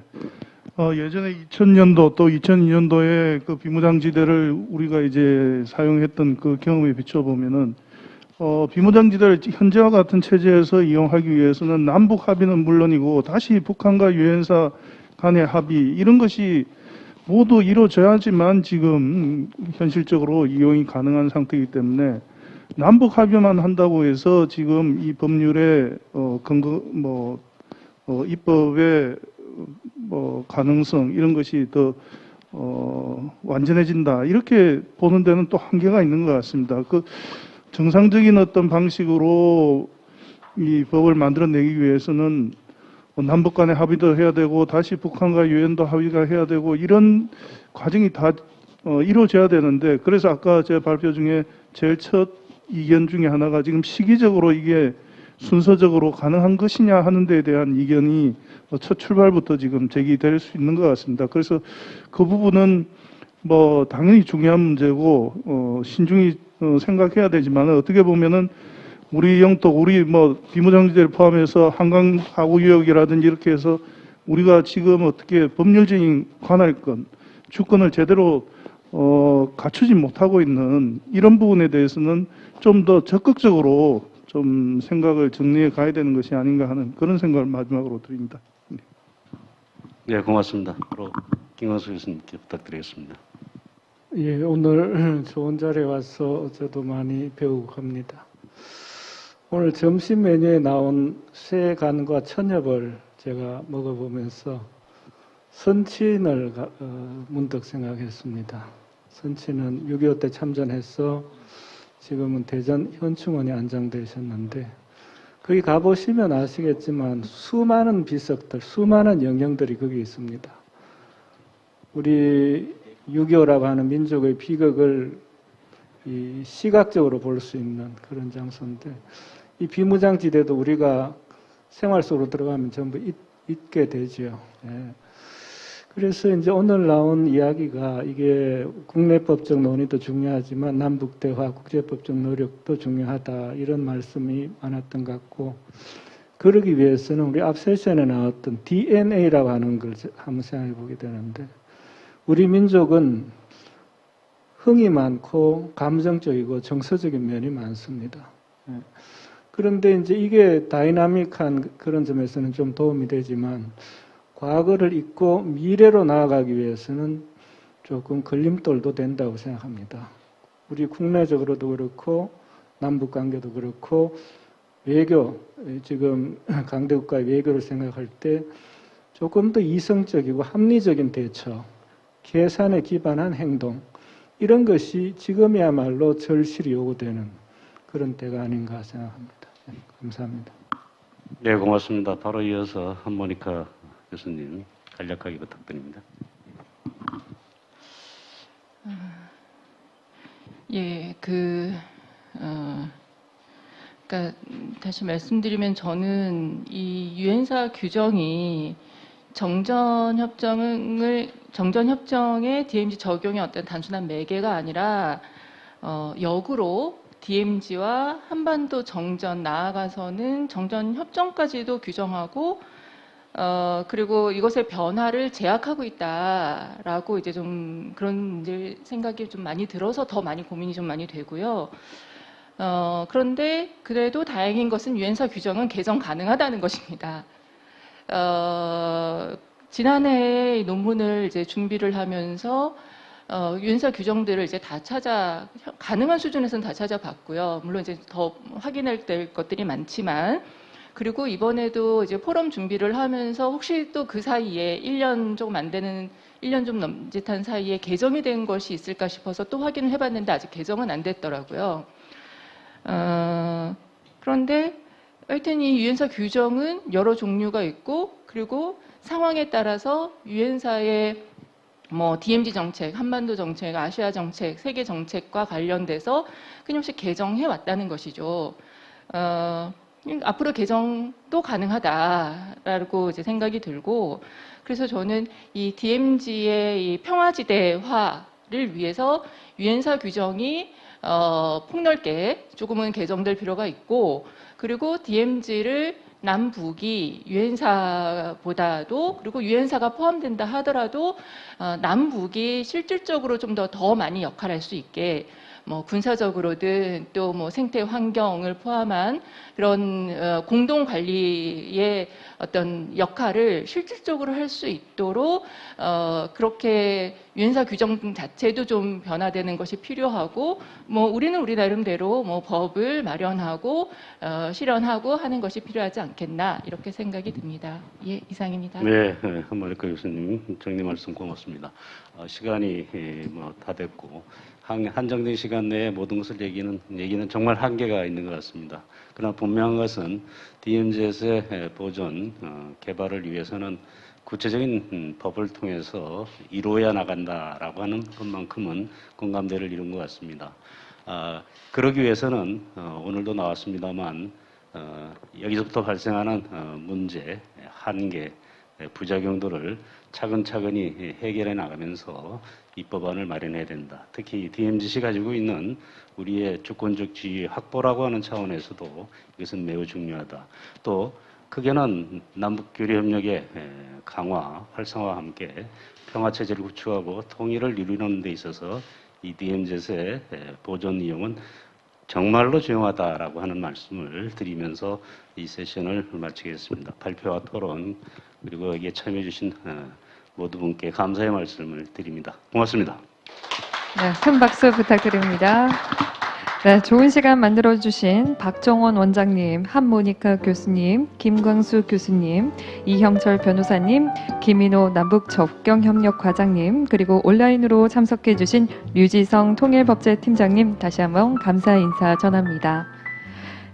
예전에 2000년도 또 2002년도에 그 비무장지대를 우리가 이제 사용했던 그 경험에 비춰보면은 비무장지대를 현재와 같은 체제에서 이용하기 위해서는 남북 합의는 물론이고 다시 북한과 유엔사 간의 합의 이런 것이 모두 이루어져야지만 지금 현실적으로 이용이 가능한 상태이기 때문에 남북 합의만 한다고 해서 지금 이 법률의 근거 입법의 가능성 이런 것이 더 완전해진다 이렇게 보는 데는 또 한계가 있는 것 같습니다. 그 정상적인 어떤 방식으로 이 법을 만들어내기 위해서는 남북 간의 합의도 해야 되고 다시 북한과 유엔도 합의가 해야 되고 이런 과정이 다 이루어져야 되는데 그래서 아까 제 발표 중에 제일 첫 이견 중에 하나가 지금 시기적으로 이게 순서적으로 가능한 것이냐 하는 데에 대한 이견이 첫 출발부터 지금 제기될 수 있는 것 같습니다. 그래서 그 부분은 뭐 당연히 중요한 문제고 신중히 생각해야 되지만 어떻게 보면은 우리 영토, 우리 뭐 비무장지대를 포함해서 한강 하구유역이라든지 이렇게 해서 우리가 지금 어떻게 법률적인 관할권, 주권을 제대로 갖추지 못하고 있는 이런 부분에 대해서는 좀 더 적극적으로 좀 생각을 정리해 가야 되는 것이 아닌가 하는 그런 생각을 마지막으로 드립니다. 네, 고맙습니다. 바로 김광수 교수님께 부탁드리겠습니다. 예, 오늘 좋은 자리에 와서 저도 많이 배우고 갑니다. 오늘 점심 메뉴에 나온 쇠간과 천엽을 제가 먹어보면서 선친을 문득 생각했습니다. 선친은 6.25 때 참전해서 지금은 대전 현충원에 안장되셨는데 거기 가보시면 아시겠지만 수많은 비석들, 수많은 영령들이 거기 있습니다. 우리 6.25라고 하는 민족의 비극을 이 시각적으로 볼 수 있는 그런 장소인데 이 비무장지대도 우리가 생활 속으로 들어가면 전부 잊게 되죠. 예. 그래서 이제 오늘 나온 이야기가 이게 국내법적 논의도 중요하지만 남북 대화, 국제법적 노력도 중요하다 이런 말씀이 많았던 것 같고 그러기 위해서는 우리 앞 세션에 나왔던 DNA라고 하는 걸 한번 생각해 보게 되는데 우리 민족은 흥이 많고 감정적이고 정서적인 면이 많습니다. 예. 그런데 이제 이게 다이나믹한 그런 점에서는 좀 도움이 되지만 과거를 잊고 미래로 나아가기 위해서는 조금 걸림돌도 된다고 생각합니다. 우리 국내적으로도 그렇고 남북 관계도 그렇고 외교, 지금 강대국가의 외교를 생각할 때 조금 더 이성적이고 합리적인 대처, 계산에 기반한 행동 이런 것이 지금이야말로 절실히 요구되는 그런 때가 아닌가 생각합니다. 네, 감사합니다. 네, 고맙습니다. 바로 이어서 한모니카 교수님 간략하게 부탁드립니다. 예, 그러니까 다시 말씀드리면 저는 이 유엔사 규정이 정전협정에 DMZ 적용의 어떤 단순한 매개가 아니라 역으로 DMZ와 한반도 정전 나아가서는 정전협정까지도 규정하고 그리고 이것의 변화를 제약하고 있다라고 이제 좀 그런 이제 생각이 좀 많이 들어서 더 많이 고민이 좀 많이 되고요. 그런데 그래도 다행인 것은 유엔사 규정은 개정 가능하다는 것입니다. 지난해 논문을 이제 준비를 하면서 유엔사 규정들을 이제 다 가능한 수준에서는 다 찾아봤고요. 물론 이제 더 확인할 될 것들이 많지만, 그리고 이번에도 이제 포럼 준비를 하면서 혹시 또 그 사이에 1년 조금 안 되는 1년 좀 넘짓한 사이에 개정이 된 것이 있을까 싶어서 또 확인을 해봤는데 아직 개정은 안 됐더라고요. 그런데 하여튼 이 유엔사 규정은 여러 종류가 있고 그리고 상황에 따라서 유엔사의 뭐 DMZ 정책, 한반도 정책, 아시아 정책, 세계 정책과 관련돼서 끊임없이 개정해 왔다는 것이죠. 앞으로 개정도 가능하다라고 이제 생각이 들고, 그래서 저는 이 DMZ의 이 평화지대화를 위해서 유엔사 규정이 폭넓게 조금은 개정될 필요가 있고, 그리고 DMZ를 남북이 유엔사보다도, 그리고 유엔사가 포함된다 하더라도 남북이 실질적으로 좀 더 많이 역할을 할 수 있게, 뭐 군사적으로든 또 뭐 생태 환경을 포함한 그런 공동 관리의 어떤 역할을 실질적으로 할 수 있도록 그렇게 유엔사 규정 자체도 좀 변화되는 것이 필요하고, 뭐 우리는 우리 나름대로 뭐 법을 마련하고 실현하고 하는 것이 필요하지 않겠나 이렇게 생각이 듭니다. 예, 이상입니다. 네, 한모니카 교수님 정리 말씀 고맙습니다. 시간이 뭐 다 됐고 한정된 시간 내에 모든 것을 얘기는 정말 한계가 있는 것 같습니다. 그러나 분명한 것은 DMZ의 보존, 개발을 위해서는 구체적인 법을 통해서 이루어야 나간다라고 하는 것만큼은 공감대를 이룬 것 같습니다. 그러기 위해서는 오늘도 나왔습니다만 여기서부터 발생하는 문제, 한계, 부작용들을 차근차근히 해결해 나가면서 입법안을 마련해야 된다. 특히 DMZC 가지고 있는 우리의 주권적 지위 확보라고 하는 차원에서도 이것은 매우 중요하다. 또 크게는 남북교류협력의 강화, 활성화와 함께 평화체제를 구축하고 통일을 이루는 데 있어서 이 DMZ의 보존 이용은 정말로 중요하다라고 하는 말씀을 드리면서 이 세션을 마치겠습니다. 발표와 토론 그리고 여기에 참여해 주신 모두 분께 감사의 말씀을 드립니다. 고맙습니다. 네, 큰 박수 부탁드립니다. 네, 좋은 시간 만들어주신 박정원 원장님, 한모니카 교수님, 김광수 교수님, 이형철 변호사님, 김인호 남북접경협력과장님, 그리고 온라인으로 참석해주신 류지성 통일법제팀장님 다시 한번 감사 인사 전합니다.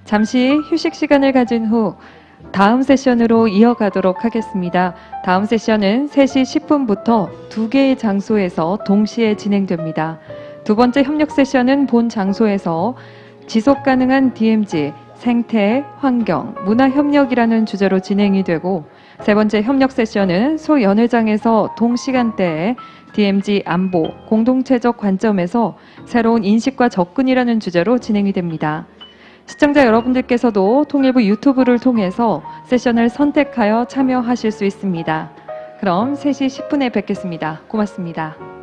잠시 휴식 시간을 가진 후 다음 세션으로 이어가도록 하겠습니다. 다음 세션은 3시 10분부터 2개의 장소에서 동시에 진행됩니다. 두 번째 협력 세션은 본 장소에서 지속가능한 DMZ, 생태, 환경, 문화협력이라는 주제로 진행이 되고 세 번째 협력 세션은 소연회장에서 동시간대에 DMZ 안보, 공동체적 관점에서 새로운 인식과 접근이라는 주제로 진행이 됩니다. 시청자 여러분들께서도 통일부 유튜브를 통해서 세션을 선택하여 참여하실 수 있습니다. 그럼 3시 10분에 뵙겠습니다. 고맙습니다.